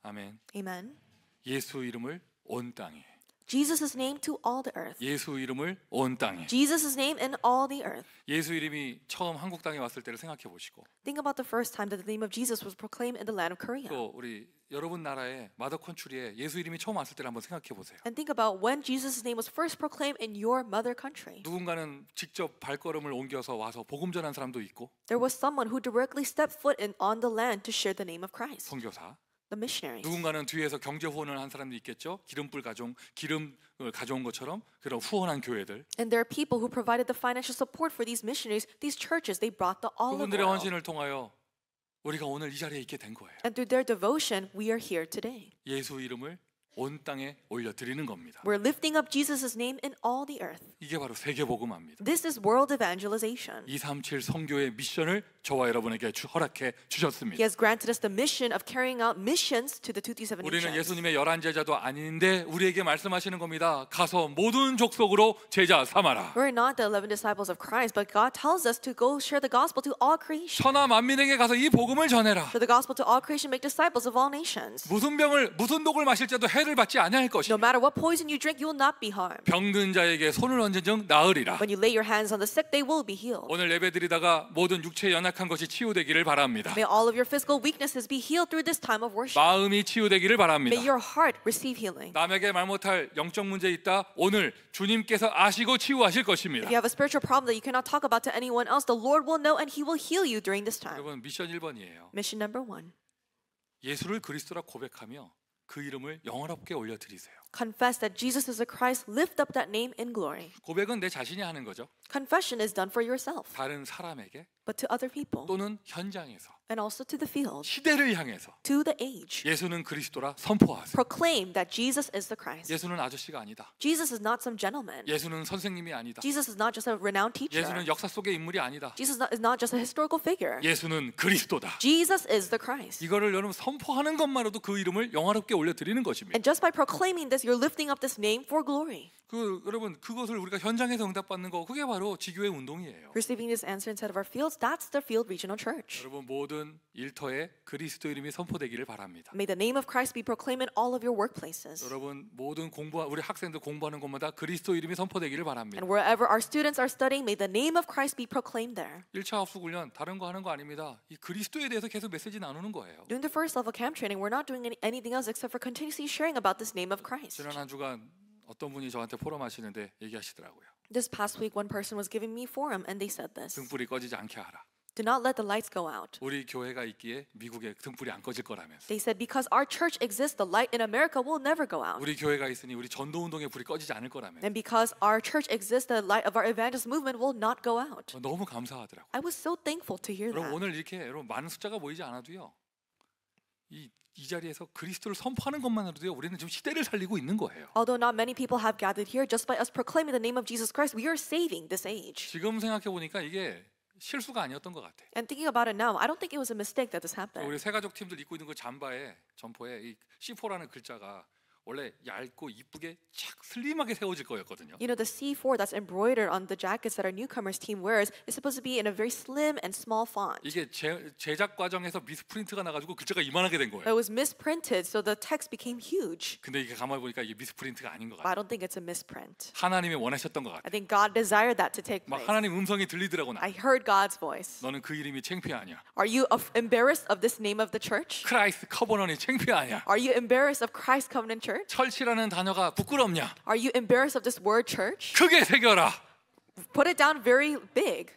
[SPEAKER 2] 아멘.
[SPEAKER 3] Amen.
[SPEAKER 2] 예수 이름을 온 땅에.
[SPEAKER 3] Jesus' name to all the earth.
[SPEAKER 2] 예수 이름을 온 땅에.
[SPEAKER 3] Jesus' name in all the earth.
[SPEAKER 2] 예수 이름이 처음 한국 땅에 왔을 때를 생각해 보시고
[SPEAKER 3] Think about the first time that the name of Jesus was proclaimed in the land of Korea.
[SPEAKER 2] 또 우리 여러분 나라의 마더 컨트리에 예수 이름이 처음 왔을 때를 한번 생각해 보세요.
[SPEAKER 3] And think about when Jesus' name was first proclaimed in your mother country.
[SPEAKER 2] 누군가는 직접 발걸음을 옮겨서 와서 복음 전한 사람도 있고
[SPEAKER 3] There was someone who directly stepped foot on the land to share the name of Christ.
[SPEAKER 2] 선교사.
[SPEAKER 3] The missionaries.
[SPEAKER 2] 누군가는 뒤에서 경제 후원을 한 사람도 있겠죠. 기름을 가져온 것처럼 그런 후원한 교회들.
[SPEAKER 3] And there are people who provided the financial support for these missionaries, these churches. They brought the olive
[SPEAKER 2] 그분들의
[SPEAKER 3] oil.
[SPEAKER 2] 헌신을 통하여 우리가 오늘 이 자리에 있게 된 거예요.
[SPEAKER 3] And through their devotion, we are here today.
[SPEAKER 2] 예수 이름을 온 땅에 올려드리는 겁니다.
[SPEAKER 3] We're lifting up Jesus' name in all the earth.
[SPEAKER 2] 이게 바로 세계복음화입니다.
[SPEAKER 3] This is world evangelization.
[SPEAKER 2] 237 선교의 미션을 저와 여러분에게 허락해 주셨습니다.
[SPEAKER 3] He has granted us the mission of carrying out missions to the 237
[SPEAKER 2] 우리는
[SPEAKER 3] nations.
[SPEAKER 2] 예수님의 11제자도 아닌데 우리에게 말씀하시는 겁니다. 가서 모든 족속으로 제자 삼아라.
[SPEAKER 3] We're not the 11 disciples of Christ, but God tells us to go share the gospel to all creation.
[SPEAKER 2] 천하 만민에게 가서 이 복음을 전해라.
[SPEAKER 3] For the gospel to all creation, make disciples of all nations.
[SPEAKER 2] 무슨 독을 마실 때도 해를 받지 아니할
[SPEAKER 3] No
[SPEAKER 2] 것이다.
[SPEAKER 3] matter what poison you drink, you will not be harmed.
[SPEAKER 2] 병든 자에게 손을 얹은 즉 나으리라.
[SPEAKER 3] When you lay your hands on the sick, they will be healed.
[SPEAKER 2] 오늘 예배드리다가 모든 육체 연약한 것이 치유되기를 바랍니다.
[SPEAKER 3] May all of your physical weaknesses be healed through this time of worship.
[SPEAKER 2] 마음이 치유되기를 바랍니다.
[SPEAKER 3] May your heart receive healing.
[SPEAKER 2] 남에게 말 못할 영적 문제 있다. 오늘 주님께서 아시고 치유하실 것입니다.
[SPEAKER 3] If you have a spiritual problem that you cannot talk about to anyone else, the Lord will know and He will heal you during this time.
[SPEAKER 2] 여러분 미션 1번이에요.
[SPEAKER 3] Mission number 1.
[SPEAKER 2] 예수를 그리스도라 고백하며 그 이름을 영화롭게 올려드리세요.
[SPEAKER 3] Confess that Jesus is the Christ. Lift up that name in glory.
[SPEAKER 2] 고백은 내 자신이 하는 거죠.
[SPEAKER 3] Confession is done for yourself,
[SPEAKER 2] 다른 사람에게
[SPEAKER 3] but to other people
[SPEAKER 2] 또는 현장에서
[SPEAKER 3] and also to the field,
[SPEAKER 2] 시대를 향해서
[SPEAKER 3] to the age.
[SPEAKER 2] 예수는 그리스도라 선포하세요.
[SPEAKER 3] Proclaim that Jesus is the Christ.
[SPEAKER 2] 예수는 아저씨가 아니다.
[SPEAKER 3] Jesus is not some gentleman.
[SPEAKER 2] 예수는 선생님이 아니다.
[SPEAKER 3] Jesus is not just a renowned teacher.
[SPEAKER 2] 예수는 역사 속의 인물이 아니다.
[SPEAKER 3] Jesus is not just a historical figure.
[SPEAKER 2] 예수는 그리스도다.
[SPEAKER 3] Jesus is the Christ.
[SPEAKER 2] 이거를 여러분 선포하는 것만으로도 그 이름을 영화롭게 올려드리는 것입니다.
[SPEAKER 3] And just by proclaiming this, you're lifting up this name for glory.
[SPEAKER 2] 여러분 그것을 우리가 현장에서 응답받는 거 그게 바로 지교회 운동이에요.
[SPEAKER 3] Receiving this answer inside of our fields, that's the field regional church.
[SPEAKER 2] 여러분 모든 일터에 그리스도 이름이 선포되기를 바랍니다.
[SPEAKER 3] May the name of Christ be proclaimed in all of your workplaces.
[SPEAKER 2] 여러분 모든 우리 학생들 공부하는 곳마다 그리스도 이름이 선포되기를 바랍니다.
[SPEAKER 3] And wherever our students are studying, may the name of Christ be proclaimed there.
[SPEAKER 2] 1차 합숙 훈련 다른 거 하는 거 아닙니다. 이 그리스도에 대해서 계속 메시지 나누는 거예요.
[SPEAKER 3] During the first level camp training, we're not doing anything else except for continuously sharing about this name of Christ.
[SPEAKER 2] 지난 한 주간 어떤 분이 저한테 포럼하시는데 얘기하시더라고요.
[SPEAKER 3] This past week, one person was giving me forum, and they said this:
[SPEAKER 2] 등불이 꺼지지 않게 하라.
[SPEAKER 3] Do not let the lights go out.
[SPEAKER 2] 우리 교회가 있기에 미국에 등불이 안 꺼질 거라면서.
[SPEAKER 3] They said because our church exists, the light in America will never go out.
[SPEAKER 2] 우리 교회가 있으니 우리 전도 운동에 불이 꺼지지 않을 거라면서.
[SPEAKER 3] And because our church exists, the light of our evangelist movement will not go out.
[SPEAKER 2] 너무 감사하더라고요.
[SPEAKER 3] I was so thankful to hear
[SPEAKER 2] 여러분
[SPEAKER 3] that.
[SPEAKER 2] 오늘 이렇게 여러분 많은 숫자가 모이지 않아도요. 이 자리에서 그리스도를 선포하는 것만으로도요. 우리는 지금 시대를 살리고 있는 거예요.
[SPEAKER 3] Although not many people have gathered here, just by us proclaiming the name of Jesus Christ, we are saving this age.
[SPEAKER 2] 지금 생각해 보니까 이게 실수가 아니었던 것 같아.
[SPEAKER 3] And thinking about it now, I don't think it was a mistake that this happened.
[SPEAKER 2] 우리 새가족 팀들 입고 있는 그 점퍼에 이 C4라는 글자가 원래 얇고 이쁘게 착 슬림하게 세워질 거였거든요.
[SPEAKER 3] You know, the C4 that's embroidered on the jackets that our newcomers team wears is supposed to be in a very slim and small font.
[SPEAKER 2] 이게 제작 과정에서 미스프린트가 나가지고 글자가 이만하게 된 거예요.
[SPEAKER 3] It was misprinted, so the text became huge.
[SPEAKER 2] 근데 이게 가만히 보니까 이게 미스프린트가 아닌 것
[SPEAKER 3] But I
[SPEAKER 2] 같아요.
[SPEAKER 3] don't think it's a misprint.
[SPEAKER 2] 하나님이 원하셨던 것
[SPEAKER 3] I
[SPEAKER 2] 같아요.
[SPEAKER 3] think God desired that to take
[SPEAKER 2] 막
[SPEAKER 3] place.
[SPEAKER 2] 하나님 음성이 들리더라고 나.
[SPEAKER 3] I heard God's voice.
[SPEAKER 2] 너는 그 이름이 창피하냐?
[SPEAKER 3] Are you embarrassed of this name of the church?
[SPEAKER 2] 크라이스트 커버넌이 창피하냐?
[SPEAKER 3] Are you embarrassed of Christ Covenant Church?
[SPEAKER 2] 철치라는 단어가 부끄럽냐?
[SPEAKER 3] Are you embarrassed of this word church?
[SPEAKER 2] 크게 새겨라.
[SPEAKER 3] Put it down very big.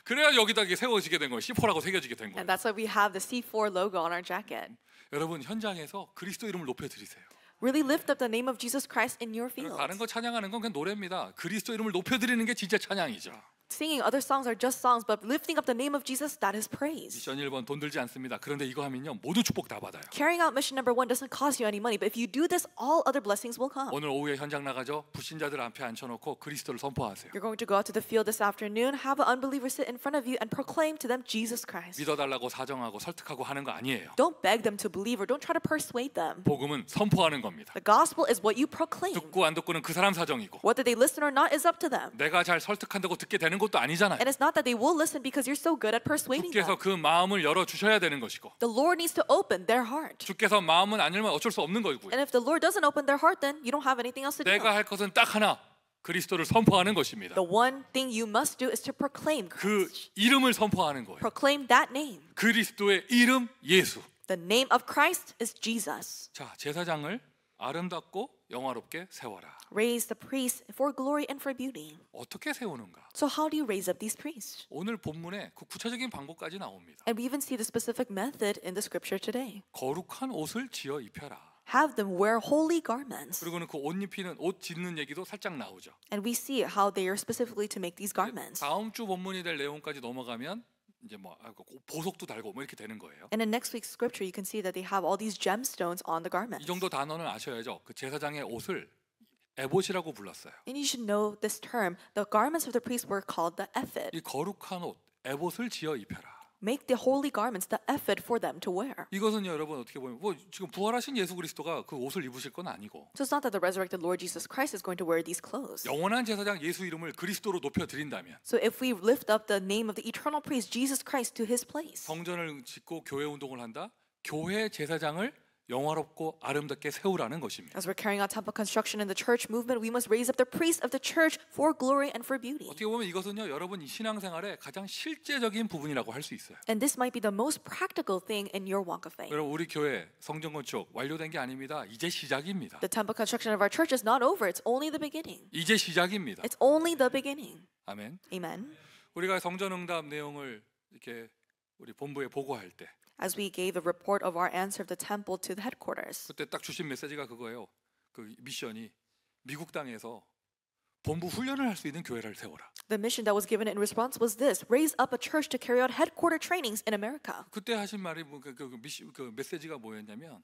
[SPEAKER 2] 그래야 여기다 이게 세워지게 된 거예요. C4라고 새겨지게 된 거예요.
[SPEAKER 3] And that's why we have the C4 logo on our jacket.
[SPEAKER 2] 여러분 현장에서 그리스도 이름을 높여드리세요.
[SPEAKER 3] Really lift up the name of Jesus Christ in your field.
[SPEAKER 2] 다른 거 찬양하는 건 그냥 노래입니다. 그리스도 이름을 높여드리는 게 진짜 찬양이죠.
[SPEAKER 3] Singing other songs are just songs, but lifting up the name of Jesus, that is praise.
[SPEAKER 2] 미션 1번 돈 들지 않습니다. 그런데 이거 하면요 모두 축복 다 받아요.
[SPEAKER 3] Carrying out mission number 1 doesn't cost you any money, but if you do this, all other blessings will come.
[SPEAKER 2] 오늘 오후에 현장 나가죠. 불신자들 앞에 앉혀놓고 그리스도를 선포하세요.
[SPEAKER 3] You're going to go out to the field this afternoon, have an unbeliever sit in front of you and proclaim to them Jesus Christ.
[SPEAKER 2] 믿어달라고 사정하고 설득하고 하는 거 아니에요.
[SPEAKER 3] Don't beg them to believe or don't try to persuade them.
[SPEAKER 2] 복음은 선포하는 겁니다.
[SPEAKER 3] The gospel is what you proclaim.
[SPEAKER 2] 듣고 안 듣고는 그 사람 사정이고
[SPEAKER 3] Whether they listen or not is up to them.
[SPEAKER 2] 내가 잘 설득한다고 듣게 되는 것도 아니잖아요.
[SPEAKER 3] And it's not that they will listen because you're so good at persuading
[SPEAKER 2] 주께서
[SPEAKER 3] them.
[SPEAKER 2] 그 마음을 열어 주셔야 되는 것이고
[SPEAKER 3] The Lord needs to open their heart.
[SPEAKER 2] 주께서 마음은 안 열면 어쩔 수 없는 거고요.
[SPEAKER 3] And if the Lord doesn't open their heart, then you don't have anything else to do.
[SPEAKER 2] 내가 할 것은 딱 하나 그리스도를 선포하는 것입니다.
[SPEAKER 3] The one thing you must do is to proclaim
[SPEAKER 2] 그
[SPEAKER 3] Christ.
[SPEAKER 2] 이름을 선포하는 거예요.
[SPEAKER 3] Proclaim that name.
[SPEAKER 2] 그리스도의 이름 예수.
[SPEAKER 3] The name of Christ is Jesus.
[SPEAKER 2] 자, 제사장을 아름답고 영화롭게 세워라.
[SPEAKER 3] Raise the priests for glory and for beauty.
[SPEAKER 2] 어떻게 세우는가?
[SPEAKER 3] So how do you raise up these priests?
[SPEAKER 2] 오늘 본문에 그 구체적인 방법까지 나옵니다.
[SPEAKER 3] And we even see the specific method in the scripture today.
[SPEAKER 2] 거룩한 옷을 지어 입혀라.
[SPEAKER 3] Have them wear holy garments.
[SPEAKER 2] 그리고는 그 옷 입히는 옷 짓는 얘기도 살짝 나오죠.
[SPEAKER 3] And we see how they are specifically to make these garments.
[SPEAKER 2] 다음 주 본문이 될 내용까지 넘어가면 이제 뭐 보석도 달고 뭐 이렇게 되는 거예요.
[SPEAKER 3] And in next week's scripture, you can see that they have all these gemstones on the garments.
[SPEAKER 2] 이 정도 단어는 아셔야죠. 그 제사장의 옷을 에봇이라고 불렀어요.
[SPEAKER 3] And you should know this term. The garments of the priest were called the ephod.
[SPEAKER 2] 이 거룩한 옷, 에봇을 지어 입혀라.
[SPEAKER 3] Make the holy garments the ephod for them to wear.
[SPEAKER 2] 이것은 여러분 어떻게 보면 뭐 지금 부활하신 예수 그리스도가 그 옷을 입으실 건 아니고
[SPEAKER 3] So it's not that the resurrected Lord Jesus Christ is going to wear these clothes.
[SPEAKER 2] 영원한 제사장 예수 이름을 그리스도로 높여 드린다면
[SPEAKER 3] So if we lift up the name of the eternal priest Jesus Christ to his place,
[SPEAKER 2] 성전을 짓고 교회 운동을 한다. 교회 제사장을 영화롭고 아름답게 세우라는 것입니다.
[SPEAKER 3] as we're carrying out temple construction in the church movement, we must raise up the priests of the church for glory and for beauty.
[SPEAKER 2] 어떻게 보면 이것은요, 여러분 이 신앙생활의 가장 실제적인 부분이라고 할 수 있어요.
[SPEAKER 3] And this might be the most practical thing in your walk of faith.
[SPEAKER 2] 여러분 우리 교회 성전 건축 완료된 게 아닙니다. 이제 시작입니다.
[SPEAKER 3] The temple construction of our church is not over. It's only the beginning.
[SPEAKER 2] 이제 시작입니다.
[SPEAKER 3] It's only the beginning.
[SPEAKER 2] 아멘.
[SPEAKER 3] Amen.
[SPEAKER 2] 우리가 성전 응답 내용을 이렇게 우리 본부에 보고할 때
[SPEAKER 3] As we gave a report of our answer of the temple to the headquarters,
[SPEAKER 2] 그때 딱 주신 메시지가 그거예요. 그 미션이 미국 땅에서 본부 훈련을 할 수 있는 교회를 세워라.
[SPEAKER 3] the mission that was given in response was this: raise up a church to carry out headquarter trainings in America.
[SPEAKER 2] 그때 하신 말이 그 메시지가 뭐였냐면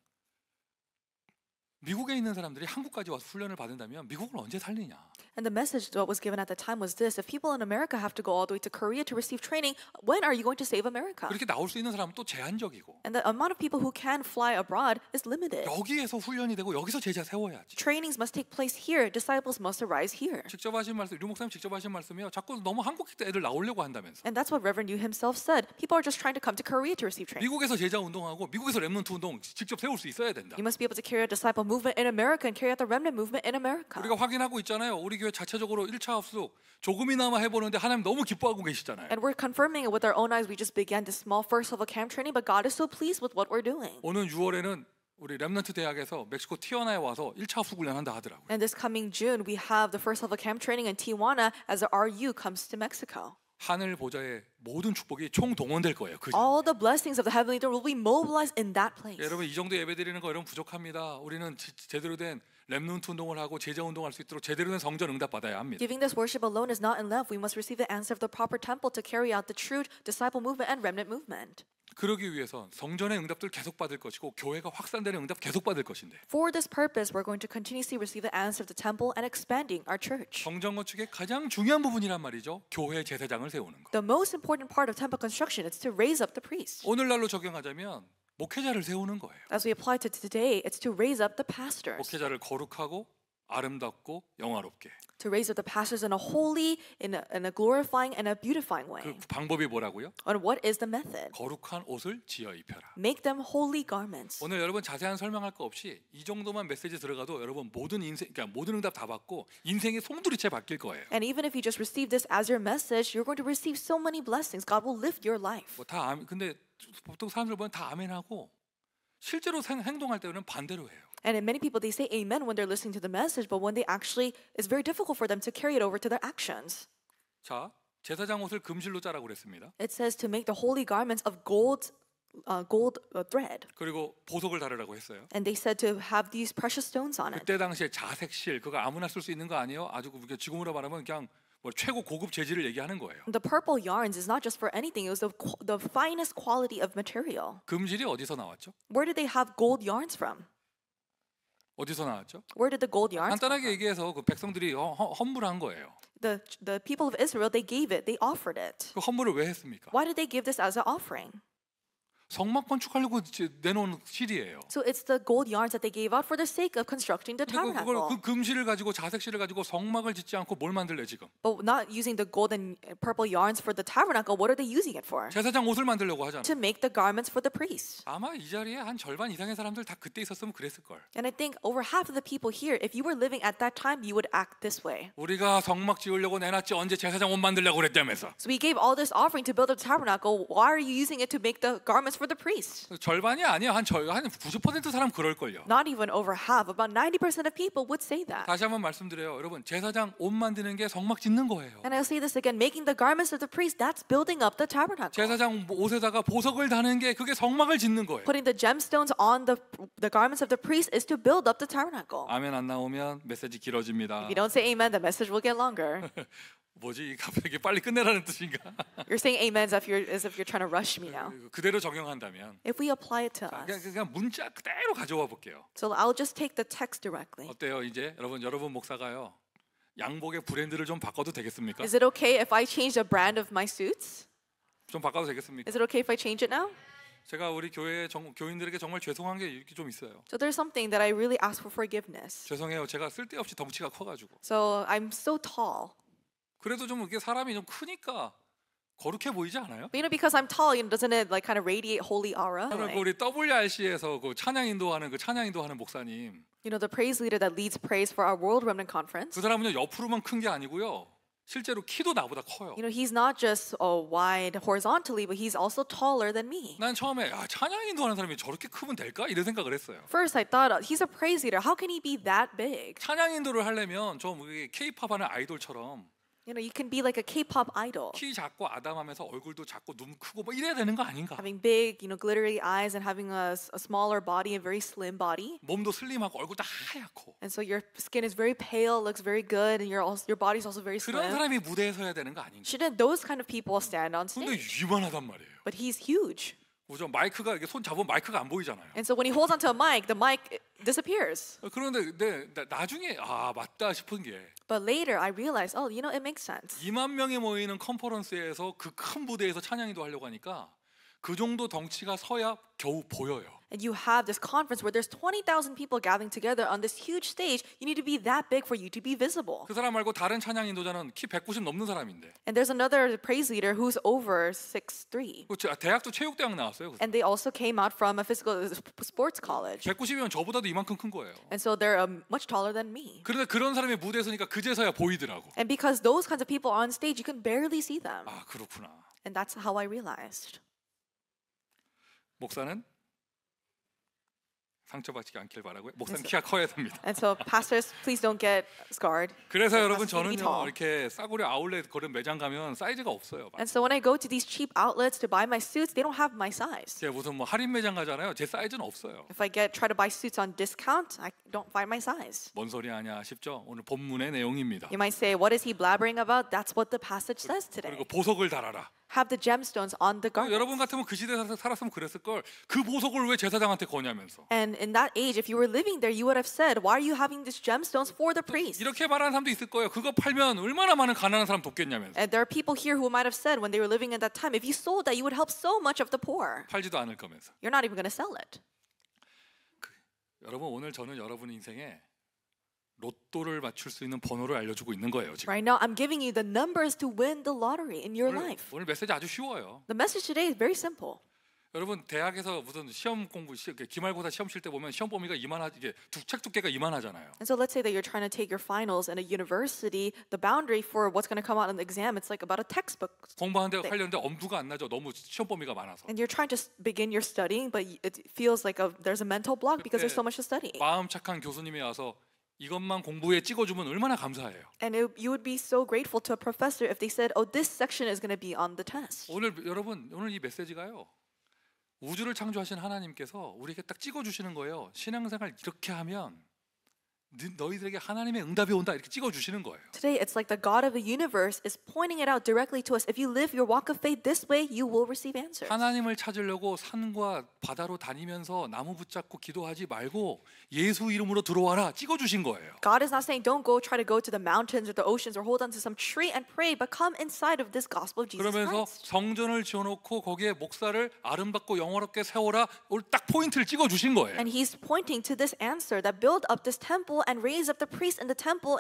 [SPEAKER 2] 미국에 있는 사람들이 한국까지 와서 훈련을 받는다면 미국을 언제 살리냐?
[SPEAKER 3] And the message that was given at the time was this: if people in America have to go all the way to Korea to receive training, when are you going to save America?
[SPEAKER 2] 그렇게 나올 수 있는 사람은 또 제한적이고
[SPEAKER 3] And the amount of people who can fly abroad is limited.
[SPEAKER 2] 여기에서 훈련이 되고 여기서 제자 세워야지.
[SPEAKER 3] Trainings must take place here. Disciples must arise here.
[SPEAKER 2] 직접 하신 말씀, 류 목사님 직접 하신 말씀이요. 자꾸 너무 한국 애들 나오려고 한다면서.
[SPEAKER 3] And that's what Reverend Yu himself said. People are just trying to come to Korea to receive training.
[SPEAKER 2] 미국에서 제자 운동하고 미국에서 렘넌트 운동 직접 세울 수 있어야 된다.
[SPEAKER 3] You must be able to carry out disciple movement in America and carry out the remnant movement in America.
[SPEAKER 2] 우리가 확인하고 있잖아요. 우리 교회 자체적으로 1차 합숙 조금이나마 해보는데 하나님 너무 기뻐하고 계시잖아요.
[SPEAKER 3] And we're confirming it with our own eyes. We just began this small first level camp training, but God is so pleased with what we're doing.
[SPEAKER 2] 오는 6월에는 우리 렘넌트 대학에서 멕시코 티juana에 와서 1차 합숙 훈련한다 하더라고요.
[SPEAKER 3] And this coming June, we have the first level camp training in Tijuana as the RU comes to Mexico.
[SPEAKER 2] 하늘 보좌의 모든 축복이 총동원될 거예요. 그죠?
[SPEAKER 3] All the blessings of the heavenly throne will be mobilized in that place.
[SPEAKER 2] 여러분 이 정도 예배드리는 거 여러분 부족합니다. 우리는 제대로 된 렘넌트 운동을 하고 제자 운동할 수 있도록 제대로 된 성전 응답 받아야 합니다.
[SPEAKER 3] Giving this worship alone is not enough. We must receive the answer of the proper temple to carry out the true disciple movement and remnant movement.
[SPEAKER 2] 그러기 위해선 성전의 응답들 계속 받을 것이고 교회가 확산되는 응답 계속 받을 것인데
[SPEAKER 3] For this purpose, we're going to continuously receive the answer of the temple and expanding our church.
[SPEAKER 2] 성전 건축의 가장 중요한 부분이란 말이죠. 교회 제사장을 세우는 거.
[SPEAKER 3] The most important part of temple construction is to raise up the priests.
[SPEAKER 2] 오늘날로 적용하자면 목회자를 세우는 거예요.
[SPEAKER 3] As we apply to today, it's to raise up the pastors.
[SPEAKER 2] 목회자를 거룩하고 아름답고 영화롭게.
[SPEAKER 3] To raise up the pastors in a holy, in a glorifying and a beautifying way.
[SPEAKER 2] 그 방법이 뭐라고요?
[SPEAKER 3] And what is the method?
[SPEAKER 2] 거룩한 옷을 지어 입혀라.
[SPEAKER 3] Make them holy garments.
[SPEAKER 2] 오늘 여러분 자세한 설명할 거 없이 이 정도만 메시지 들어가도 여러분 모든 인생, 그러니까 모든 응답 다 받고 인생이 송두리째 바뀔 거예요.
[SPEAKER 3] And even if you just receive this as your message, you're going to receive so many blessings. God will lift your life.
[SPEAKER 2] 근데 보통 사람들 보면 다 아멘하고 실제로 행동할 때는 반대로 해요.
[SPEAKER 3] And in many people, they say amen when they're listening to the message, but when they actually, it's very difficult for them to carry it over to their actions.
[SPEAKER 2] 자, 제사장 옷을 금실로 짜라고 그랬습니다.
[SPEAKER 3] It says to make the holy garments of gold thread.
[SPEAKER 2] 그리고 보석을 다르라고 했어요.
[SPEAKER 3] And they said to have these precious stones on it.
[SPEAKER 2] 그때 당시에 자색실 그거 아무나 쓸 수 있는 거 아니에요? 아주 지금으로 말하면 그냥 뭐 최고 고급 재질을 얘기하는 거예요.
[SPEAKER 3] The purple yarns is not just for anything. It was the finest quality of material.
[SPEAKER 2] 금실이 어디서 나왔죠?
[SPEAKER 3] Where did they have gold yarns from?
[SPEAKER 2] 어디서 나왔죠?
[SPEAKER 3] Where did the gold yarns come
[SPEAKER 2] 간단하게
[SPEAKER 3] from?
[SPEAKER 2] 얘기해서 그 백성들이 헌물한 거예요.
[SPEAKER 3] The people of Israel, they gave it. They offered it.
[SPEAKER 2] 그 헌물을 왜 했습니까?
[SPEAKER 3] Why did they give this as an offering?
[SPEAKER 2] 성막 건축하려고 내놓은 실이에요.
[SPEAKER 3] So it's the gold yarns that they gave out for the sake of constructing the
[SPEAKER 2] 그걸 그
[SPEAKER 3] tabernacle.
[SPEAKER 2] 금실을 가지고 자색실을 가지고 성막을 짓지 않고 뭘 만들래 지금?
[SPEAKER 3] But not using the gold and purple yarns for the tabernacle, what are they using it for?
[SPEAKER 2] 제사장 옷을 만들려고 하잖아.
[SPEAKER 3] To make the garments for the priests.
[SPEAKER 2] 아마 이 자리에 한 절반 이상의 사람들 다 그때 있었으면 그랬을 걸.
[SPEAKER 3] And I think over half of the people here, if you were living at that time, you would act this way.
[SPEAKER 2] 우리가 성막 지으려고 내놨지 언제 제사장 옷 만들려고 그랬다면서.
[SPEAKER 3] So we gave all this offering to build a tabernacle. Why are you using it to make the garments for the priests?
[SPEAKER 2] 절반이 아니야. 한 90% 사람 그럴 걸요.
[SPEAKER 3] Not even over half. About 90% of people would say that.
[SPEAKER 2] 다시 한번 말씀드려요. 여러분, 제사장 옷 만드는 게 성막 짓는 거예요.
[SPEAKER 3] And I'll say this again, making the garments of the priest, that's building up the tabernacle.
[SPEAKER 2] 제사장 옷에다가 보석을 다는 게 그게 성막을 짓는 거예요.
[SPEAKER 3] Putting the gemstones on the garments of the priest is to build up the tabernacle.
[SPEAKER 2] 아멘 안 나오면 메시지 길어집니다.
[SPEAKER 3] If you don't say amen, the message will get longer.
[SPEAKER 2] 뭐지? 갑자기 빨리 끝내라는 뜻인가?
[SPEAKER 3] You're saying amen as if you're trying to rush me now.
[SPEAKER 2] 그대로 적용한다면
[SPEAKER 3] If we apply it to us.
[SPEAKER 2] 그냥 문자 그대로 가져와 볼게요.
[SPEAKER 3] So I'll just take the text directly.
[SPEAKER 2] 어때요? 이제 여러분 목사가요. 양복의 브랜드를 좀 바꿔도 되겠습니까?
[SPEAKER 3] Is it okay if I change the brand of my suits?
[SPEAKER 2] 좀 바꿔도 되겠습니까?
[SPEAKER 3] Is it okay if I change it now?
[SPEAKER 2] 제가 우리 교회 교인들에게 정말 죄송한 게 이렇게 좀 있어요.
[SPEAKER 3] So there's something that I really ask for forgiveness.
[SPEAKER 2] 죄송해요. 제가 쓸데없이 덩치가 커가지고.
[SPEAKER 3] So I'm so tall.
[SPEAKER 2] 그래도 좀 이렇게 사람이 좀 크니까 거룩해 보이지 않아요?
[SPEAKER 3] But because I'm tall, doesn't it like kind of radiate holy aura?
[SPEAKER 2] 저는 그 우리 WRC에서 그 찬양 인도하는 목사님.
[SPEAKER 3] The praise leader that leads praise for our World Remnant Conference.
[SPEAKER 2] 그 사람은요 옆으로만 큰 게 아니고요. 실제로 키도 나보다 커요.
[SPEAKER 3] He's not just wide horizontally, but he's also taller than me.
[SPEAKER 2] 난 처음에 찬양 인도하는 사람이 저렇게 크면 될까? 이런 생각을 했어요.
[SPEAKER 3] First, I thought he's a praise leader. How can he be that big?
[SPEAKER 2] 찬양 인도를 하려면 좀 K-팝 하는 아이돌처럼
[SPEAKER 3] You can be like a K-pop idol.
[SPEAKER 2] 키 작고 아담하면서 얼굴도 작고 눈 크고 뭐 이래야 되는 거 아닌가?
[SPEAKER 3] Having big, glittery eyes and having a smaller body and very slim body.
[SPEAKER 2] 몸도 슬림하고 얼굴도 하얗고.
[SPEAKER 3] And so your skin is very pale, looks very good, and your body's also very
[SPEAKER 2] 그런
[SPEAKER 3] slim.
[SPEAKER 2] 사람이 무대에 서야 되는 거 아닌가?
[SPEAKER 3] Shouldn't those kind of people stand on
[SPEAKER 2] 근데
[SPEAKER 3] stage?
[SPEAKER 2] 이만하단 말이에요.
[SPEAKER 3] But he's huge.
[SPEAKER 2] 그죠? 마이크가 이렇게 손 잡으면 마이크가 안 보이잖아요.
[SPEAKER 3] And so when he holds onto a mic, the mic disappears.
[SPEAKER 2] 그런데 나중에 맞다 싶은 게
[SPEAKER 3] But later I realized, it makes sense.
[SPEAKER 2] 2만 명이 모이는 컨퍼런스에서 그 큰 무대에서 찬양이도 하려고 하니까 그 정도 덩치가 서야 겨우 보여요.
[SPEAKER 3] And you have this conference where there's 20,000 people gathering together on this huge stage. You need to be that big for you to be visible.
[SPEAKER 2] 그 사람 말고 다른 찬양 인도자는 키 190 넘는 사람인데.
[SPEAKER 3] And there's another praise leader who's over 6'3".
[SPEAKER 2] 대학도 체육대학 나왔어요.
[SPEAKER 3] And they also came out from a physical sports college.
[SPEAKER 2] 190이면 저보다도 이만큼 큰 거예요.
[SPEAKER 3] And so they're much taller than me.
[SPEAKER 2] 그런데 그런 사람이 무대에 서니까 그제서야 보이더라고.
[SPEAKER 3] And because those kinds of people are on stage, you can barely see them.
[SPEAKER 2] 그렇구나.
[SPEAKER 3] And that's how I realized.
[SPEAKER 2] 목사는 상처받지 않길 바라고요. 목사는 키가 커야 됩니다.
[SPEAKER 3] And so pastors, please don't get scarred.
[SPEAKER 2] 그래서 여러분
[SPEAKER 3] Pastors need to be
[SPEAKER 2] 저는요
[SPEAKER 3] tall.
[SPEAKER 2] 이렇게 싸구려 아울렛 그런 매장 가면 사이즈가 없어요.
[SPEAKER 3] And so when I go to these cheap outlets to buy my suits, they don't have my size.
[SPEAKER 2] 제가 무슨 할인 매장 가잖아요. 제 사이즈는 없어요.
[SPEAKER 3] If I try to buy suits on discount, I don't find my size.
[SPEAKER 2] 뭔 소리 하냐 싶죠? 오늘 본문의 내용입니다.
[SPEAKER 3] You might say, what is he blabbering about? That's what the passage says today.
[SPEAKER 2] 그리고 보석을 달아라.
[SPEAKER 3] Have the gemstones on the
[SPEAKER 2] 여러분
[SPEAKER 3] garments.
[SPEAKER 2] 같으면 그 시대에 살았으면 그랬을 걸. 그 보석을 왜 제사장한테 거냐면서.
[SPEAKER 3] And in that age, if you were living there, you would have said, why are you having these gemstones for the priest?
[SPEAKER 2] 이렇게 말하는 사람도 있을 거예요. 그거 팔면 얼마나 많은 가난한 사람 돕겠냐면서.
[SPEAKER 3] And there are people here who might have said when they were living in that time, if you sold that, you would help so much of the poor.
[SPEAKER 2] 팔지도 않을 거면서.
[SPEAKER 3] You're not even going to sell it.
[SPEAKER 2] 여러분 오늘 저는 여러분 인생에 로또를 맞출 수 있는 번호를 알려주고 있는 거예요. 지금.
[SPEAKER 3] Right now, I'm giving you the numbers to win the lottery in your life.
[SPEAKER 2] 오늘 메시지 아주 쉬워요.
[SPEAKER 3] The message today is very simple.
[SPEAKER 2] 여러분 대학에서 무슨 시험 공부 기말고사 시험 칠 때 보면 시험 범위가 이게 책 두께가 이만하잖아요.
[SPEAKER 3] And so let's say that you're trying to take your finals in a university. The boundary for what's going to come out in the exam, it's like about a textbook.
[SPEAKER 2] 하려는데 엄두가 안 나죠. 너무 시험 범위가 많아서.
[SPEAKER 3] And you're trying to begin your studying, but it feels like there's a mental block because there's so much to study.
[SPEAKER 2] 마음 착한 교수님이 와서 이것만 공부에 찍어주면 얼마나 감사해요.
[SPEAKER 3] And you would be so grateful to a professor if they said, "Oh, this section is going to be on the test."
[SPEAKER 2] 여러분 오늘 이 메시지가요. 우주를 창조하신 하나님께서 우리에게 딱 찍어주시는 거예요. 신앙생활 이렇게 하면 너희들에게 하나님의 응답이 온다 이렇게 찍어주시는 거예요.
[SPEAKER 3] Today, it's like the God of the universe is pointing it out directly to us. If you live your walk of faith this way, you will receive answers.
[SPEAKER 2] 하나님을 찾으려고 산과 바다로 다니면서 나무 붙잡고 기도하지 말고 예수 이름으로 들어와라 찍어주신 거예요.
[SPEAKER 3] God is not saying don't try to go to the mountains or the oceans or hold on to some tree and pray, but come inside of this gospel of Jesus
[SPEAKER 2] 그러면서
[SPEAKER 3] Christ.
[SPEAKER 2] 성전을 지어놓고 거기에 목사를 아름답고 영화롭게 세워라 오늘 딱 포인트를 찍어주신 거예요.
[SPEAKER 3] And he's pointing to this answer that build up this temple and raise up the priests in the temple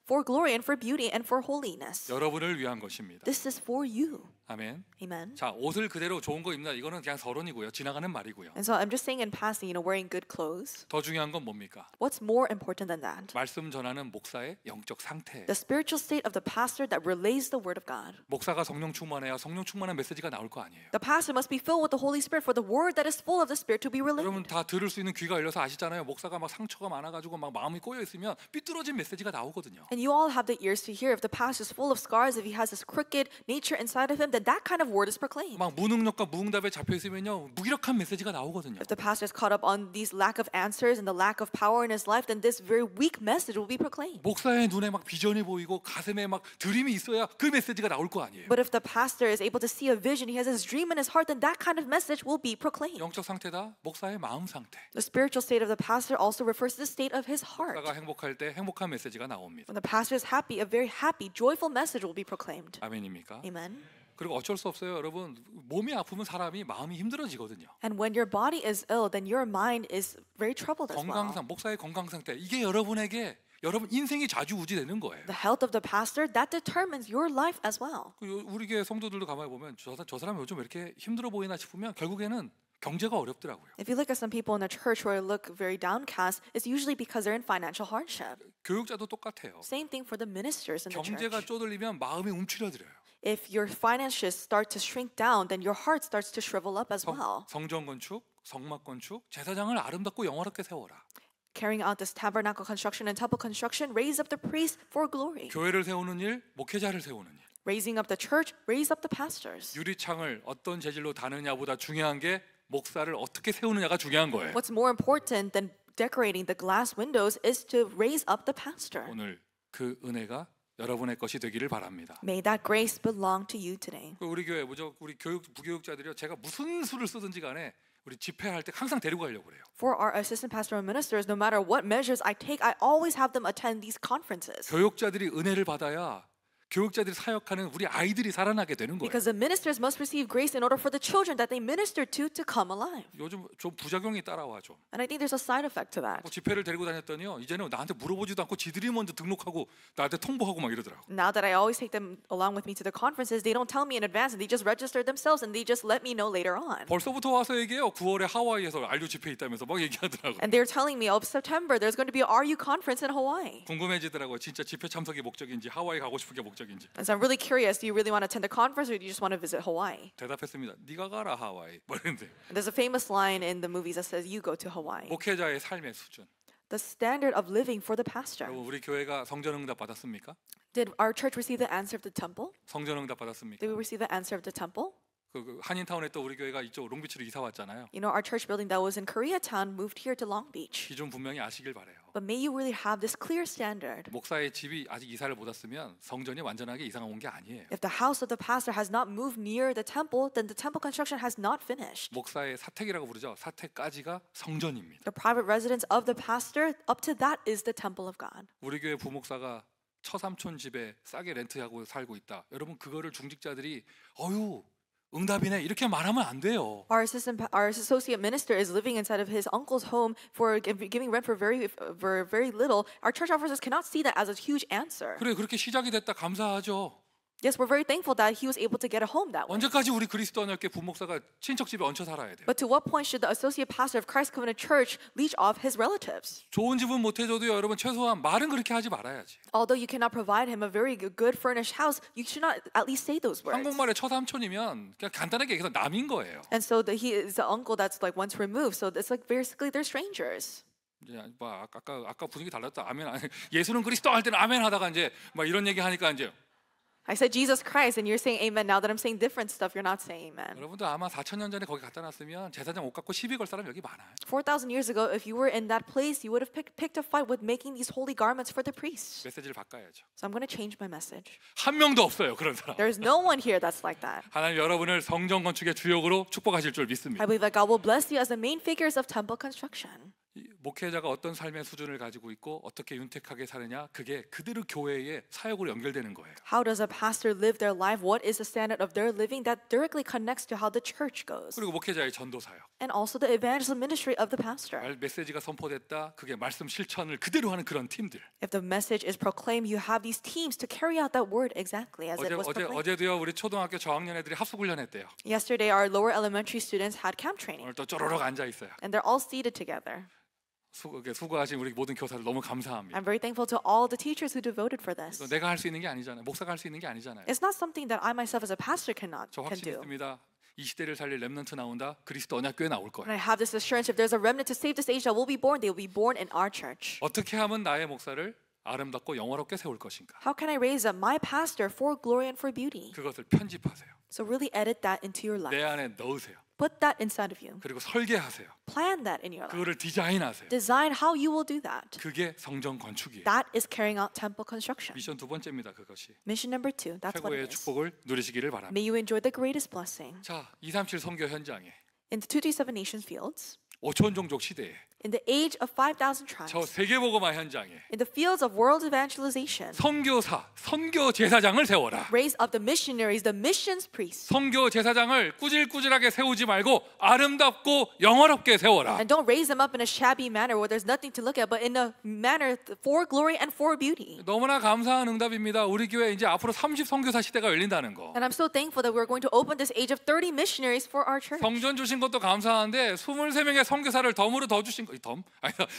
[SPEAKER 3] for glory and for beauty and for holiness.
[SPEAKER 2] 여러분을 위한 것입니다.
[SPEAKER 3] This is for you.
[SPEAKER 2] 아멘.
[SPEAKER 3] Amen.
[SPEAKER 2] 자, 옷을 그대로 좋은 거 입는다. 이거는 그냥 서론이고요. 지나가는 말이고요.
[SPEAKER 3] And so I'm just saying in passing, wearing good clothes.
[SPEAKER 2] 더 중요한 건 뭡니까?
[SPEAKER 3] What's more important than that?
[SPEAKER 2] 말씀 전하는 목사의 영적 상태.
[SPEAKER 3] The spiritual state of the pastor that relays the word of God.
[SPEAKER 2] 목사가 성령 충만해야 성령 충만한 메시지가 나올 거 아니에요.
[SPEAKER 3] The pastor must be filled with the Holy Spirit for the word that is full of the Spirit to be
[SPEAKER 2] 여러분
[SPEAKER 3] relayed.
[SPEAKER 2] 다 들을 수 있는 귀가 열려서 아시잖아요. 목사가 막 상처가 많아가지고 막 마음이 꼬여 있으면 삐뚤어진 메시지가 나오거든요.
[SPEAKER 3] And you all have the ears to hear if the pastor is full of scars, if he has this crooked nature inside of him, then that kind of word is proclaimed.
[SPEAKER 2] 막 무능력과 무응답에 잡혀 있으면요 무기력한 메시지가 나오거든요.
[SPEAKER 3] If the pastor is caught up on these lack of answers and the lack of power in his life, then this very weak message will be proclaimed.
[SPEAKER 2] 목사의 눈에 막 비전이 보이고 가슴에 막 드림이 있어야 그 메시지가 나올 거 아니에요.
[SPEAKER 3] But if the pastor is able to see a vision, he has his dream in his heart, then that kind of message will be proclaimed.
[SPEAKER 2] 영적 상태다 목사의 마음 상태.
[SPEAKER 3] The spiritual state of the pastor also refers to the state of his heart.
[SPEAKER 2] 목사가 행복할 때 행복한 메시지가 나옵니다.
[SPEAKER 3] When the pastor is happy, a very happy, joyful message will be proclaimed.
[SPEAKER 2] 아멘입니까?
[SPEAKER 3] Amen.
[SPEAKER 2] 그리고 어쩔 수 없어요, 여러분. 몸이 아프면 사람이 마음이 힘들어지거든요.
[SPEAKER 3] And when your body is ill, then your mind is very troubled as well.
[SPEAKER 2] 건강상 목사의 건강 상태 이게 여러분에게 여러분 인생이 좌지우지되는 거예요.
[SPEAKER 3] The health of the pastor, that determines your life as well.
[SPEAKER 2] 우리 교회 성도들도 가만히 보면 저 사람 요즘 왜 이렇게 힘들어 보이나 싶으면 결국에는 경제가 어렵더라고요.
[SPEAKER 3] If you look at some people in the church who look very downcast, it's usually because they're in financial hardship.
[SPEAKER 2] 교육자도 똑같아요.
[SPEAKER 3] Same thing for the ministers in the
[SPEAKER 2] 경제가
[SPEAKER 3] church.
[SPEAKER 2] 쪼들리면 마음이 움츠려들어요.
[SPEAKER 3] If your finances start to shrink down, then your heart starts to shrivel up as well.
[SPEAKER 2] 성전 건축, 성막 건축, 제사장을 아름답고 영화롭게 세워라.
[SPEAKER 3] Carrying out this tabernacle construction and temple construction, raise up the priests for glory.
[SPEAKER 2] 교회를 세우는 일, 목회자를 세우는 일.
[SPEAKER 3] Raising up the church, raise up the pastors.
[SPEAKER 2] 유리창을 어떤 재질로 다느냐보다 중요한 게 목사를 어떻게 세우느냐가 중요한 거예요.
[SPEAKER 3] What's more important than decorating the glass windows is to raise up the pastor.
[SPEAKER 2] 오늘 그 은혜가 여러분의 것이 되기를 바랍니다.
[SPEAKER 3] May that grace belong to you today.
[SPEAKER 2] 우리 교회 우리 부교육자들이요. 제가 무슨 수를 쓰든지 간에 우리 집회할 때 항상 데리고 가려고 그래요.
[SPEAKER 3] For our assistant pastoral ministers, no matter what measures I take, I always have them attend these conferences.
[SPEAKER 2] 교육자들이 은혜를 받아야 교육자들이 사역하는 우리 아이들이 살아나게 되는 거예요.
[SPEAKER 3] Because the ministers must receive grace in order for the children that they minister to come alive.
[SPEAKER 2] 요즘 좀 부작용이 따라와 좀.
[SPEAKER 3] And I think there's a side effect to that.
[SPEAKER 2] 집회를 데리고 다녔더니요. 이제는 나한테 물어보지도 않고 지들이 먼저 등록하고 나한테 통보하고 막 이러더라고.
[SPEAKER 3] Now that I always take them along with me to the conferences, they don't tell me in advance and they just register themselves and they just let me know later on.
[SPEAKER 2] 벌써부터 와서 얘기해요. 9월에 하와이에서 RU 집회 있다면서 막 얘기하더라고.
[SPEAKER 3] And they're telling me, oh, September, there's going to be a RU conference in Hawaii.
[SPEAKER 2] 궁금해지더라고요. 진짜 집회 참석이 목적인지 하와이 가고 싶은 게 목적인지.
[SPEAKER 3] And so I'm really curious, do you really want to attend a conference or do you just want to visit Hawaii?
[SPEAKER 2] 대답했습니다. 네가 가라 하와이. 뭐랬는데.
[SPEAKER 3] And there's a famous line in the movies that says, you go to Hawaii.
[SPEAKER 2] 목회자의 삶의 수준.
[SPEAKER 3] The standard of living for the pastor.
[SPEAKER 2] 우리 교회가 성전응답 받았습니까?
[SPEAKER 3] Did our church receive the answer of the temple?
[SPEAKER 2] 성전응답 받았습니까?
[SPEAKER 3] Did we receive the answer of the temple?
[SPEAKER 2] 그 한인타운에 또 우리 교회가 이쪽 롱비치로 이사 왔잖아요.
[SPEAKER 3] You know, our church building that was in Koreatown moved here to Long Beach.
[SPEAKER 2] 기준 분명히 아시길 바래요.
[SPEAKER 3] But may you really have this clear standard.
[SPEAKER 2] 목사의 집이 아직 이사를 못 왔으면 성전이 완전하게 이사가 온 게 아니에요.
[SPEAKER 3] If the house of the pastor has not moved near the temple, then the temple construction has not finished.
[SPEAKER 2] 목사의 사택이라고 부르죠. 사택까지가 성전입니다.
[SPEAKER 3] The private residence of the pastor, up to that is the temple of God.
[SPEAKER 2] 우리 교회 부목사가 처삼촌 집에 싸게 렌트하고 살고 있다. 여러분 그거를 중직자들이 어유 응답이네 이렇게 말하면 안 돼요.
[SPEAKER 3] Our associate minister is living inside of his uncle's home for giving rent for very little. Our church officers cannot see that as a huge answer.
[SPEAKER 2] 그래 그렇게 시작이 됐다 감사하죠.
[SPEAKER 3] Yes, we're very thankful that he was able to get a home that way.
[SPEAKER 2] 언제까지 우리 그리스도 언약계 부목사가 친척 집에 얹혀 살아야 돼요?
[SPEAKER 3] But to what point should the associate pastor of Christ Covenant Church leech off his relatives?
[SPEAKER 2] 좋은 집은 못 해줘도 여러분 최소한 말은 그렇게 하지 말아야지.
[SPEAKER 3] Although you cannot provide him a very good furnished house, you should not at least say those words.
[SPEAKER 2] 한국말에 처삼촌이면 그냥 간단하게 얘기해서 남인 거예요.
[SPEAKER 3] And so he is the uncle that's like once removed. So it's like basically they're strangers.
[SPEAKER 2] 이제 뭐 아까 분위기 달랐다. 아멘. 예수는 그리스도 할 때는 아멘 하다가 이제 막 이런 얘기 하니까 이제
[SPEAKER 3] I said Jesus Christ, and you're saying amen. Now that I'm saying different stuff, you're not saying amen.
[SPEAKER 2] 여러분들 아마 4,000년 전에 거기 갖다 놨으면 제사장 옷 갖고 시비 걸 사람 여기 많아요.
[SPEAKER 3] 4,000 years ago, if you were in that place, you would have picked a fight with making these holy garments for the priests.
[SPEAKER 2] 메시지를 바꿔야죠.
[SPEAKER 3] So I'm going to change my message.
[SPEAKER 2] 한 명도 없어요 그런 사람.
[SPEAKER 3] There's no one here that's like that.
[SPEAKER 2] 하나님 여러분을 성전 건축의 주역으로 축복하실 줄 믿습니다.
[SPEAKER 3] I believe that God will bless you as the main figures of temple construction.
[SPEAKER 2] 목회자가 어떤 삶의 수준을 가지고 있고 어떻게 윤택하게 사느냐 그게 그대로 교회의 사역으로 연결되는 거예요.
[SPEAKER 3] How does a pastor live their life? What is the standard of their living that directly connects to how the church goes?
[SPEAKER 2] 그리고 목회자의 전도 사역.
[SPEAKER 3] And also the evangelism ministry of the pastor.
[SPEAKER 2] 메시지가 선포됐다. 그게 말씀 실천을 그대로 하는 그런 팀들.
[SPEAKER 3] If the message is proclaimed, you have these teams to carry out that word exactly as it was proclaimed.
[SPEAKER 2] 어제도요 우리 초등학교 저학년 애들이 합숙 훈련했대요.
[SPEAKER 3] Yesterday, our lower elementary students had camp training.
[SPEAKER 2] 오늘 또 쪼르륵 앉아 있어요.
[SPEAKER 3] And they're all seated together.
[SPEAKER 2] 수고하신 우리 모든 교사들 너무 감사합니다.
[SPEAKER 3] I'm very thankful to all the teachers who devoted for this.
[SPEAKER 2] 내가 할 수 있는 게 아니잖아요. 목사가 할 수 있는 게 아니잖아요.
[SPEAKER 3] It's not something that I myself as a pastor
[SPEAKER 2] 저
[SPEAKER 3] can
[SPEAKER 2] 확신이
[SPEAKER 3] do.
[SPEAKER 2] 있습니다. 이 시대를 살릴 렘넌트 나온다. 그리스도 언약교회 나올
[SPEAKER 3] And
[SPEAKER 2] 거예요.
[SPEAKER 3] I have this assurance if there's a remnant to save this age that will be born, they will be born in our church.
[SPEAKER 2] 어떻게 하면 나의 목사를 아름답고 영화롭게 세울 것인가?
[SPEAKER 3] How can I raise up my pastor for glory and for beauty?
[SPEAKER 2] 그것을 편집하세요.
[SPEAKER 3] So really edit that into your
[SPEAKER 2] 내
[SPEAKER 3] life.
[SPEAKER 2] 안에 넣으세요.
[SPEAKER 3] Put that inside of you.
[SPEAKER 2] 그리고 설계하세요.
[SPEAKER 3] Plan that in your life.
[SPEAKER 2] 그거를 디자인하세요.
[SPEAKER 3] Design how you will do that.
[SPEAKER 2] 그게 성전 건축이에요.
[SPEAKER 3] That is carrying out temple construction.
[SPEAKER 2] 미션 두 번째입니다. 그것이
[SPEAKER 3] Mission number 2. That's what
[SPEAKER 2] 최고의
[SPEAKER 3] it is.
[SPEAKER 2] 축복을 누리시기를 바랍니다.
[SPEAKER 3] May you enjoy the greatest blessing.
[SPEAKER 2] 자, 237 선교 현장에
[SPEAKER 3] In the 237 Nations fields,
[SPEAKER 2] 5천 종족 시대에
[SPEAKER 3] in the age of 5,000
[SPEAKER 2] 저
[SPEAKER 3] tribes,
[SPEAKER 2] 세계복음화 현장에
[SPEAKER 3] in the fields of world evangelization,
[SPEAKER 2] 선교사, 선교 제사장을 세워라.
[SPEAKER 3] raise up the missionaries, the missions priests.
[SPEAKER 2] 선교 제사장을 꾸질꾸질하게 세우지 말고 아름답고 영화롭게 세워라.
[SPEAKER 3] And don't raise them up in a shabby manner where there's nothing to look at, but in a manner for glory and for beauty.
[SPEAKER 2] 너무나 감사한 응답입니다. 우리 교회 이제 앞으로 30 선교사 시대가 열린다는 거.
[SPEAKER 3] And I'm so thankful that we're going to open this age of 30 missionaries for our church.
[SPEAKER 2] 성전 주신 것도 감사한데 23명의 선교사를 덤으로 더 주신 거,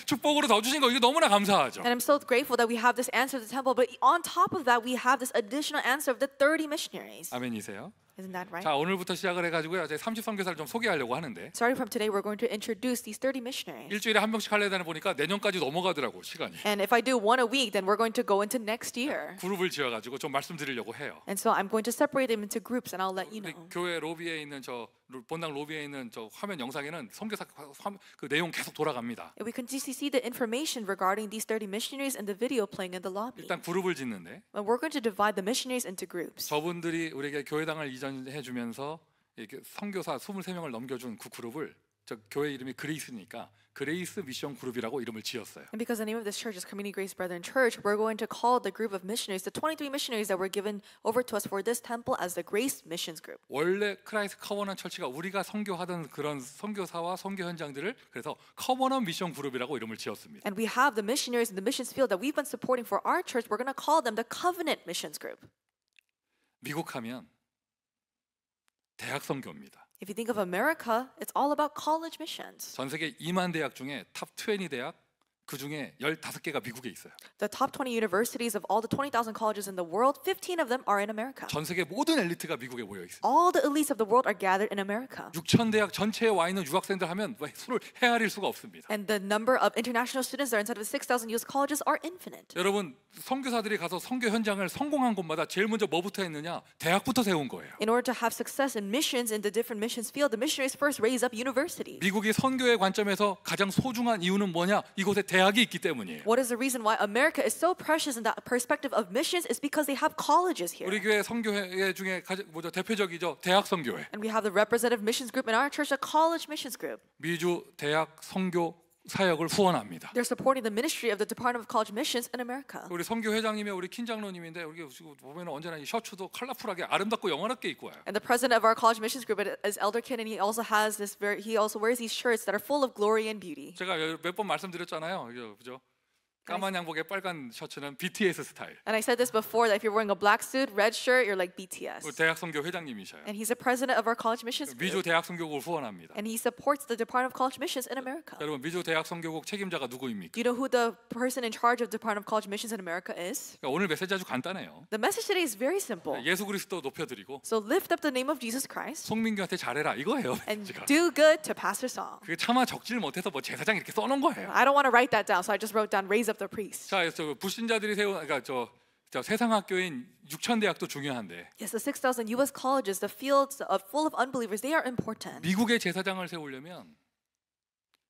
[SPEAKER 2] 축복으로 더 주신 거 이게 너무나 감사하죠.
[SPEAKER 3] And I'm so grateful that we have this answer to the temple, but on top of that, we have this additional answer of the 30 missionaries.
[SPEAKER 2] 아멘이세요?
[SPEAKER 3] Isn't that right?
[SPEAKER 2] 자, 오늘부터 시작을 해가지고요. 제 30 선교사를 좀 소개하려고 하는데
[SPEAKER 3] Starting from today, we're going to introduce these 30 missionaries.
[SPEAKER 2] 일주일에 한 명씩 하려다 보니까 내년까지 넘어가더라고 시간이.
[SPEAKER 3] And if I do one a week, then we're going to go into next year.
[SPEAKER 2] 그룹을 지어가지고 좀 말씀드리려고 해요.
[SPEAKER 3] And so I'm going to separate them into groups, and I'll let you
[SPEAKER 2] 우리
[SPEAKER 3] know.
[SPEAKER 2] 교회 로비에 있는 저 본당 로비에 있는 저 화면 영상에는 선교사 그 내용 계속 돌아갑니다.
[SPEAKER 3] And we can see the information regarding these 30 missionaries and the video playing in the lobby.
[SPEAKER 2] 일단 그룹을 짓는데
[SPEAKER 3] And we're going to divide the missionaries into groups.
[SPEAKER 2] 저분들이 우리에게 교회당을 이전해 주면서 이렇게 선교사 23명을 넘겨준 그 그룹을 저 교회 이름이 그레이스니까 그레이스 미션 그룹이라고 이름을 지었어요.
[SPEAKER 3] And because the name of this church is Community Grace Brethren Church, we're going to call the group of missionaries, the 23 missionaries that were given over to us for this temple, as the Grace Missions Group.
[SPEAKER 2] 원래 크라이스트 커버넌 철치가 우리가 선교하던 그런 선교사와 선교 현장들을 그래서 커버넌 미션 그룹이라고 이름을 지었습니다.
[SPEAKER 3] And we have the missionaries in the missions field that we've been supporting for our church. We're going to call them the Covenant Missions Group.
[SPEAKER 2] 미국 하면 대학 선교입니다.
[SPEAKER 3] If you think of America, it's all about college missions.
[SPEAKER 2] 전 세계 2만 대학 중에 탑 20 대학 그 중에 15개가 미국에 있어요.
[SPEAKER 3] The top 20 universities of all the 20,000 colleges in the world, 15 of them are in America.
[SPEAKER 2] 전 세계 모든 엘리트가 미국에 모여 있어요.
[SPEAKER 3] All the elites of the world are gathered in America.
[SPEAKER 2] 6천 대학 전체에 와 있는 유학생들 하면 수를 헤아릴 수가 없습니다.
[SPEAKER 3] And the number of international students that are inside of the 6,000 US colleges are infinite.
[SPEAKER 2] 여러분 선교사들이 가서 선교 현장을 성공한 곳마다 제일 먼저 뭐부터 했느냐? 대학부터 세운 거예요.
[SPEAKER 3] In order to have success in missions in the different missions field, the missionaries first raise up universities.
[SPEAKER 2] 미국이 선교의 관점에서 가장 소중한 이유는 뭐냐? 이곳에 대학이 있기 때문이에요.
[SPEAKER 3] What is the reason why America is so precious in that perspective of missions is because they have colleges here.
[SPEAKER 2] 우리 교회 선교회 중에 뭐죠? 대표적이죠. 대학 선교회.
[SPEAKER 3] And we have the representative missions group in our church, the college missions group.
[SPEAKER 2] 미주 대학 선교 사역을 후원합니다.
[SPEAKER 3] They're supporting the ministry of the Department of College Missions in America.
[SPEAKER 2] 우리 선교 회장님이 우리 킨 장로님인데 우리 보면 언제나 이 셔츠도 컬러풀하게 아름답고 영화롭게 입고 와요.
[SPEAKER 3] And the president of our college missions group is Elder Ken, and he also has this he also wears these shirts that are full of glory and beauty.
[SPEAKER 2] 제가 몇 번 말씀드렸잖아요. 그죠? 까만 양복에 빨간 셔츠는 BTS 스타일.
[SPEAKER 3] And I said this before, that if you're wearing a black suit, red shirt, you're like BTS.
[SPEAKER 2] 대학 선교 회장님이셔요.
[SPEAKER 3] And he's the president of our college missions
[SPEAKER 2] 미주
[SPEAKER 3] group.
[SPEAKER 2] 대학 선교국을 후원합니다.
[SPEAKER 3] And he supports the Department of College Missions in America.
[SPEAKER 2] 여러분 미주 대학 선교국 책임자가 누구입니까?
[SPEAKER 3] Do you know who the person in charge of the Department of College Missions in America is?
[SPEAKER 2] 그러니까 오늘 메시지 아주 간단해요.
[SPEAKER 3] The message today is very simple.
[SPEAKER 2] 예수 그리스도 높여드리고
[SPEAKER 3] So lift up the name of Jesus Christ
[SPEAKER 2] 송민규한테 잘해라 이거예요.
[SPEAKER 3] and
[SPEAKER 2] 메시지가.
[SPEAKER 3] do good to Pastor Song.
[SPEAKER 2] 그게 차마 적질 못해서 뭐 제사장 이렇게 써놓은 거예요.
[SPEAKER 3] I don't want to write that down, so I just wrote down raise up the priest.
[SPEAKER 2] 자, 저 불신자들이 세운 그러니까 저 세상 학교인 6천 대학도 중요한데
[SPEAKER 3] Yes, the 6,000 U.S. colleges, the fields full of unbelievers, they are important.
[SPEAKER 2] 미국의 제사장을 세우려면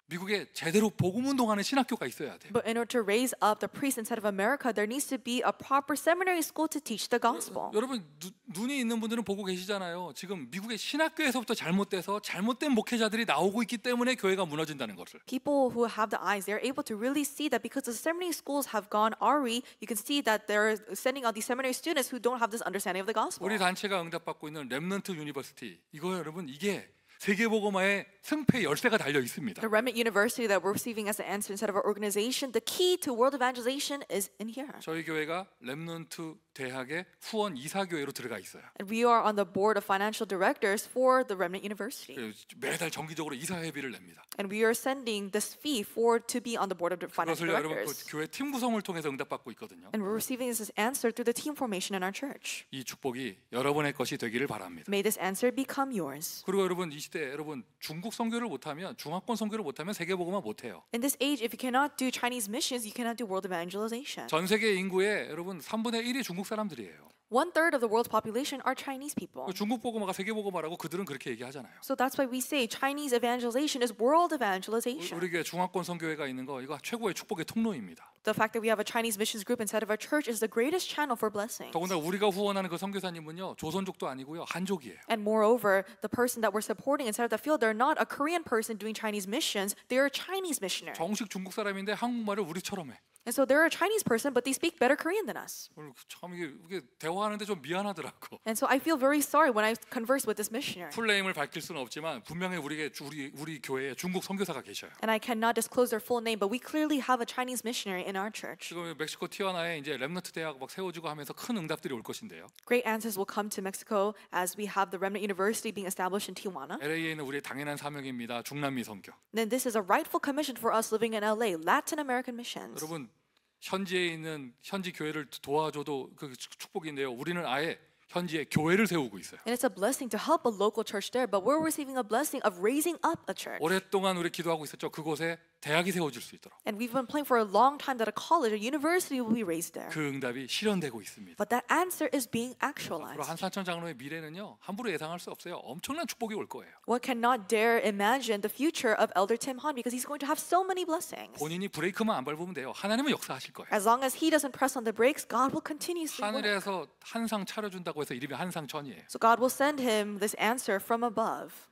[SPEAKER 2] 미국에 제대로 복음 운동하는 신학교가 있어야 돼요.
[SPEAKER 3] But in order to raise up the priests inside of America, there needs to be a proper seminary school to teach the gospel.
[SPEAKER 2] 여러분 눈이 있는 분들은 보고 계시잖아요. 지금 미국의 신학교에서부터 잘못돼서 잘못된 목회자들이 나오고 있기 때문에 교회가 무너진다는 것을.
[SPEAKER 3] People who have the eyes, they're able to really see that because the seminary schools have gone RE, you can see that they're sending out these seminary students who don't have this understanding of the gospel.
[SPEAKER 2] 우리 단체가 응답받고 있는 렘넌트 유니버시티 이거 여러분 이게 세계복음화의 승패 열쇠가 달려 있습니다.
[SPEAKER 3] The Remnant University that we're receiving as the answer inside of our organization, the key to world evangelization is in here.
[SPEAKER 2] 저희 교회가 렘넌트 대학의 후원 이사교회로 들어가 있어요.
[SPEAKER 3] And we are on the board of financial directors for the Remnant University.
[SPEAKER 2] 매달 정기적으로 이사회비를 냅니다.
[SPEAKER 3] And we are sending this fee to be on the board of the financial
[SPEAKER 2] 그것을 여러분 그
[SPEAKER 3] directors.
[SPEAKER 2] 교회 팀 구성을 통해서 응답받고 있거든요.
[SPEAKER 3] And we're receiving this answer through the team formation in our church.
[SPEAKER 2] 이 축복이 여러분의 것이 되기를 바랍니다.
[SPEAKER 3] May this answer become yours.
[SPEAKER 2] 그리고 여러분 이 시대 여러분 중국 선교를 못하면 중화권 선교를 못하면 세계복음화 못해요.
[SPEAKER 3] In this age, if you cannot do Chinese missions, you cannot do world evangelization.
[SPEAKER 2] 전 세계 인구의 여러분 3분의 1이 중국 사람들이에요.
[SPEAKER 3] 1/3 of the world's population are Chinese people.
[SPEAKER 2] 중국 복음화가 세계 복음화라고 그들은 그렇게 얘기하잖아요.
[SPEAKER 3] So that's why we say Chinese evangelization is world evangelization.
[SPEAKER 2] 우리 교회 중화권 선교회가 있는 거 이거 최고의 축복의 통로입니다.
[SPEAKER 3] The fact that we have a Chinese missions group inside of our church is the greatest channel for blessings.
[SPEAKER 2] 더군다나 우리가 후원하는 그 선교사님은요 조선족도 아니고요 한족이에요.
[SPEAKER 3] And moreover, the person that we're supporting inside of the field, they're not a Korean person doing Chinese missions. They're a Chinese missionary.
[SPEAKER 2] 정식 중국 사람인데 한국말을 우리처럼 해.
[SPEAKER 3] And so they're a Chinese person, but they speak better Korean than us.
[SPEAKER 2] 참 이게 대화하는데 좀 미안하더라고.
[SPEAKER 3] And so I feel very sorry when I converse with this missionary.
[SPEAKER 2] 풀네임을 밝힐 수는 없지만 분명히 우리 교회에 중국 선교사가 계셔요.
[SPEAKER 3] And I cannot disclose their full name, but we clearly have a Chinese missionary in our church.
[SPEAKER 2] 지금 멕시코 티juana에 이제 렘넌트 대학 막 세워지고 하면서 큰 응답들이 올 것인데요.
[SPEAKER 3] Great answers will come to Mexico as we have the Remnant University being established in Tijuana.
[SPEAKER 2] LA에 있는 우리의 당연한 사명입니다. 중남미 선교.
[SPEAKER 3] Then this is a rightful commission for us living in LA, Latin American missions.
[SPEAKER 2] 여러분 현지에 있는 현지 교회를 도와줘도 그 축복인데요. 우리는 아예 현지에 교회를 세우고 있어요.
[SPEAKER 3] And it's a blessing to help a local church there, but we're receiving a blessing of raising up a church.
[SPEAKER 2] 오랫동안 우리 기도하고 있었죠. 그곳에 대학이 세워질 수 있도록.
[SPEAKER 3] And we've been praying for a long time that a college, a university will be raised there.
[SPEAKER 2] 그 응답이 실현되고 있습니다.
[SPEAKER 3] But that answer is being
[SPEAKER 2] 앞으로
[SPEAKER 3] actualized.
[SPEAKER 2] 한산천 장로의 미래는요. 함부로 예상할 수 없어요. 엄청난 축복이 올 거예요.
[SPEAKER 3] One cannot dare imagine the future of Elder Tim Han because he's going to have so many blessings.
[SPEAKER 2] 본인이 브레이크만 안 밟으면 돼요. 하나님은 역사하실 거예요.
[SPEAKER 3] As long as he doesn't press on the brakes, God will continuously work.
[SPEAKER 2] 하늘에서 한상 차려준다고 해서 이름이 한상천이에요.
[SPEAKER 3] So God will send him this answer from above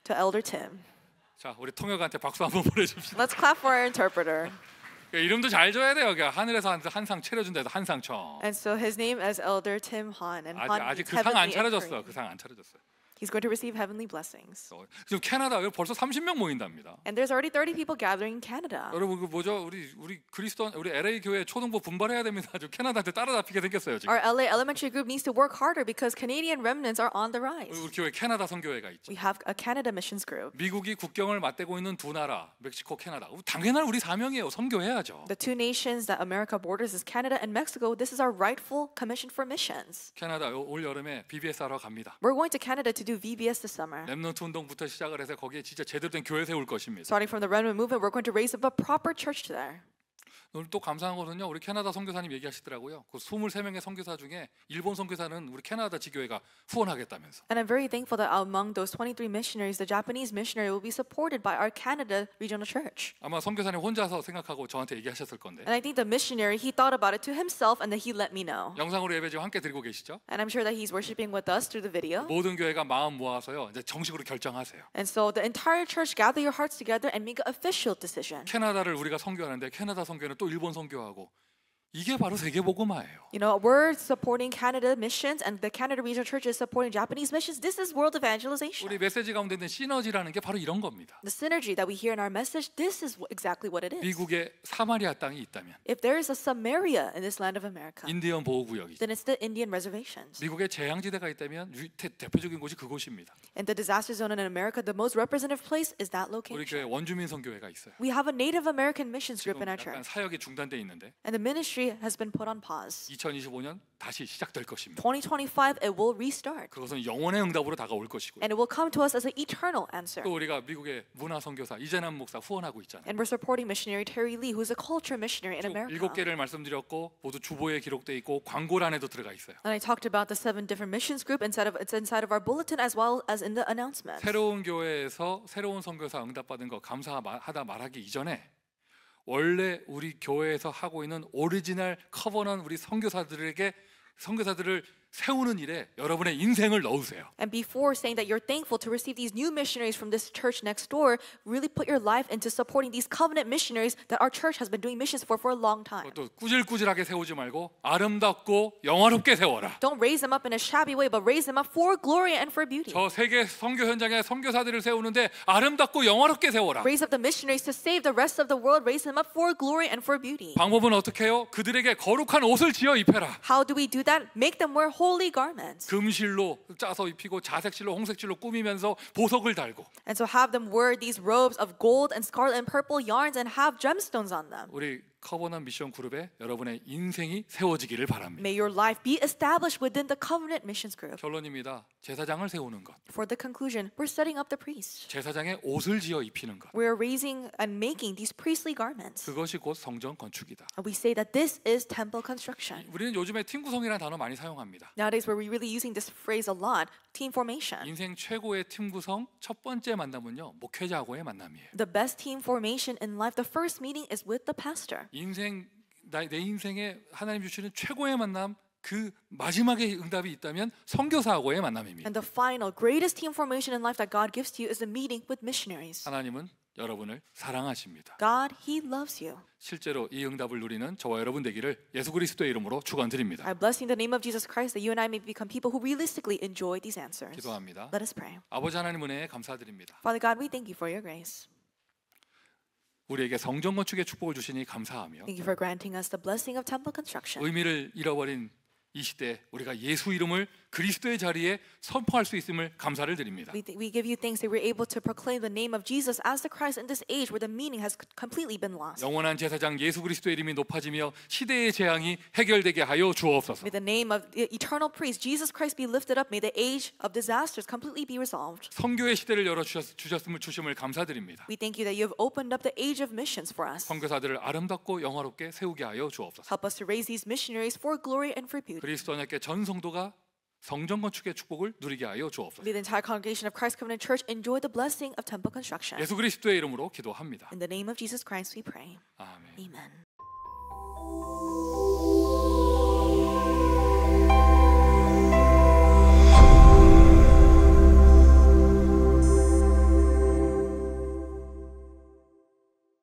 [SPEAKER 3] to Elder Tim.
[SPEAKER 2] 자, 우리 통역한테 박수 한번 보내줍시다.
[SPEAKER 3] Let's clap for our interpreter.
[SPEAKER 2] 이름도 잘 줘야 돼요. 하늘에서 한상 차려준다 해서 한상천.
[SPEAKER 3] And so his name is Elder Tim Han, and Han
[SPEAKER 2] 아직
[SPEAKER 3] means
[SPEAKER 2] 그 상 안
[SPEAKER 3] heavenly in
[SPEAKER 2] 차려졌어.
[SPEAKER 3] Korean.
[SPEAKER 2] 그 상 안 차려졌어요.
[SPEAKER 3] He's going to receive heavenly blessings.
[SPEAKER 2] 지금 캐나다 여기 벌써 30명 모인답니다.
[SPEAKER 3] And there's already 30 people gathering in Canada.
[SPEAKER 2] 여러분 그 뭐죠? 우리 그리스도 우리 LA 교회 초등부 분발해야 됩니다. 지금 캐나다한테 따라잡히게 생겼어요 지금.
[SPEAKER 3] Our LA elementary group needs to work harder because Canadian remnants are on the rise.
[SPEAKER 2] 우리 교회 캐나다 선교회가 있죠.
[SPEAKER 3] We have a Canada missions group.
[SPEAKER 2] 미국이 국경을 맞대고 있는 두 나라, 멕시코, 캐나다. 당연한 우리 사명이에요. 선교해야죠.
[SPEAKER 3] The two nations that America borders is Canada and Mexico. This is our rightful commission for missions.
[SPEAKER 2] 캐나다 올 여름에 BBS 하러 갑니다.
[SPEAKER 3] We're going to Canada to do VBS this summer.
[SPEAKER 2] 렘넌트 운동부터 시작을 해서 거기에 진짜 제대로 된 교회 세울 것입니다.
[SPEAKER 3] Starting from the Remnant movement, we're going to raise up a proper church there.
[SPEAKER 2] 오늘 또 감사한 것은요. 우리 캐나다 선교사님 얘기하시더라고요. 그 23명의 선교사 중에 일본 선교사는 우리 캐나다 지교회가 후원하겠다면서.
[SPEAKER 3] And I'm very thankful that among those 23 missionaries, the Japanese missionary will be supported by our Canada regional church.
[SPEAKER 2] 아마 선교사님 혼자서 생각하고 저한테 얘기하셨을 건데.
[SPEAKER 3] And I think the missionary, he thought about it to himself and then he let me know.
[SPEAKER 2] 영상으로 예배 지금 함께 드리고 계시죠?
[SPEAKER 3] And I'm sure that he's worshiping with us through the video.
[SPEAKER 2] 모든 교회가 마음 모아서요. 이제 정식으로 결정하세요.
[SPEAKER 3] And so the entire church gather your hearts together and make an official decision.
[SPEAKER 2] 캐나다를 우리가 선교하는데 캐나다 선교는 또 일본 선교하고 이게 바로 세계 복음화예요.
[SPEAKER 3] You know, we're supporting Canada missions and the Canada regional church is supporting Japanese missions. This is world evangelization.
[SPEAKER 2] 우리 메시지 가운데 있는 시너지라는 게 바로 이런 겁니다.
[SPEAKER 3] The synergy that we hear in our message, this is exactly what it is.
[SPEAKER 2] 미국에 사마리아 땅이 있다면
[SPEAKER 3] If there is a Samaria in this land of America,
[SPEAKER 2] 인디언 보호 구역이죠.
[SPEAKER 3] then it's the Indian reservations.
[SPEAKER 2] 미국에 재앙지대가 있다면 대표적인 곳이 그곳입니다.
[SPEAKER 3] In the disaster zone in America, the most representative place is that
[SPEAKER 2] 우리
[SPEAKER 3] location.
[SPEAKER 2] 교회 원주민 선교회가 있어요.
[SPEAKER 3] We have a Native American missions group in our
[SPEAKER 2] 약간
[SPEAKER 3] church,
[SPEAKER 2] 사역이 중단돼 있는데
[SPEAKER 3] and the ministry has been put on pause.
[SPEAKER 2] 2025년 다시 시작될 것입니다.
[SPEAKER 3] 2025, it will restart,
[SPEAKER 2] 그것은 영원의 응답으로 다가올 것이고요.
[SPEAKER 3] and it will come to us as an eternal answer.
[SPEAKER 2] 또 우리가 미국의 문화 선교사 이재남 목사 후원하고 있잖아요.
[SPEAKER 3] And we're supporting missionary Terry Lee, who's a culture missionary in America.
[SPEAKER 2] 7개를 말씀드렸고 모두 주보에 기록돼 있고 광고란에도 들어가 있어요.
[SPEAKER 3] And I talked about the 7 different missions group it's inside of our bulletin as well as in the announcement.
[SPEAKER 2] 새로운 교회에서 새로운 선교사 응답받은 거 감사하다 말하기 이전에 원래 우리 교회에서 하고 있는 오리지널 커버넌 우리 선교사들을 세우는 일에 여러분의 인생을 넣으세요.
[SPEAKER 3] And before saying that you're thankful to receive these new missionaries from this church next door, really put your life into supporting these covenant missionaries that our church has been doing missions for a long time.
[SPEAKER 2] 또 꾸질꾸질하게 세우지 말고 아름답고 영화롭게 세워라.
[SPEAKER 3] Don't raise them up in a shabby way, but raise them up for glory and for beauty.
[SPEAKER 2] 저 세계 선교 현장에 선교사들을 세우는데 아름답고 영화롭게 세워라.
[SPEAKER 3] Raise up the missionaries to save the rest of the world. Raise them up for glory and for beauty.
[SPEAKER 2] 방법은 어떻게 해요? 그들에게 거룩한 옷을 지어 입혀라.
[SPEAKER 3] How do we do that? Make them wear holy garments.
[SPEAKER 2] 금실로 짜서 입히고 자색실로 홍색실로 꾸미면서 보석을 달고.
[SPEAKER 3] And so have them wear these robes of gold and scarlet and purple yarns and have gemstones on them.
[SPEAKER 2] 우리 커버넌 미션 그룹에 여러분의 인생이 세워지기를 바랍니다.
[SPEAKER 3] May your life be established within the covenant missions group.
[SPEAKER 2] 결론입니다. 제사장을 세우는 것,
[SPEAKER 3] For the conclusion, we're setting up the priests.
[SPEAKER 2] 제사장의 옷을 지어 입히는 것,
[SPEAKER 3] We're raising and making these priestly garments.
[SPEAKER 2] 그것이 곧 성전 건축이다.
[SPEAKER 3] And we say that this is temple construction.
[SPEAKER 2] 우리는 요즘에 팀 구성이라는 단어 많이 사용합니다.
[SPEAKER 3] Nowadays, we're really using this phrase a lot, team formation.
[SPEAKER 2] 인생 최고의 팀 구성 첫 번째 만남은요, 목회자하고의 만남이에요.
[SPEAKER 3] The best team formation in life, the first meeting is with the pastor.
[SPEAKER 2] 내 인생에 하나님 주시는 최고의 만남, 그 마지막에 응답이 있다면 선교사하고의 만남입니다.
[SPEAKER 3] And the final, greatest team formation in life that God gives to you is the meeting with missionaries.
[SPEAKER 2] 하나님은 여러분을 사랑하십니다.
[SPEAKER 3] God, He loves you.
[SPEAKER 2] 실제로 이 응답을 누리는 저와 여러분 되기를 예수 그리스도의 이름으로 축원드립니다.
[SPEAKER 3] I bless you in the name of Jesus Christ that you and I may become people who realistically enjoy these answers.
[SPEAKER 2] 기도합니다.
[SPEAKER 3] Let us pray.
[SPEAKER 2] 아버지 하나님 은혜에 감사드립니다.
[SPEAKER 3] Father God, we thank you for your grace.
[SPEAKER 2] 우리에게 성전 건축의 축복을 주시니 감사하며
[SPEAKER 3] Thank you for granting us the blessing of temple construction.
[SPEAKER 2] 의미를 잃어버린 이 시대 우리가 예수 이름을 그리스도의 자리에 선포할 수 있음을 감사를 드립니다.
[SPEAKER 3] We give you thanks that we're able to proclaim the name of Jesus as the Christ in this age where the meaning has completely been lost.
[SPEAKER 2] 영원한 제사장 예수 그리스도의 이름이 높아지며 시대의 재앙이 해결되게 하여 주옵소서.
[SPEAKER 3] May the name of the eternal priest Jesus Christ be lifted up. May the age of disasters completely be resolved.
[SPEAKER 2] 선교의 시대를 열어 주심을 감사드립니다.
[SPEAKER 3] We thank you that you have opened up the age of missions for us.
[SPEAKER 2] 선교사들을 아름답고 영화롭게 세우게 하여 주옵소서.
[SPEAKER 3] Help us to raise these missionaries for glory and for beauty.
[SPEAKER 2] 그리스도 안에 전 성도가 성전 건축의 축복을 누리게 하여 주옵소서.
[SPEAKER 3] May the entire congregation of Christ Covenant Church enjoy the blessing of temple construction.
[SPEAKER 2] 예수 그리스도의 이름으로 기도합니다.
[SPEAKER 3] In the name of Jesus Christ we pray.
[SPEAKER 2] 아멘.
[SPEAKER 3] Amen.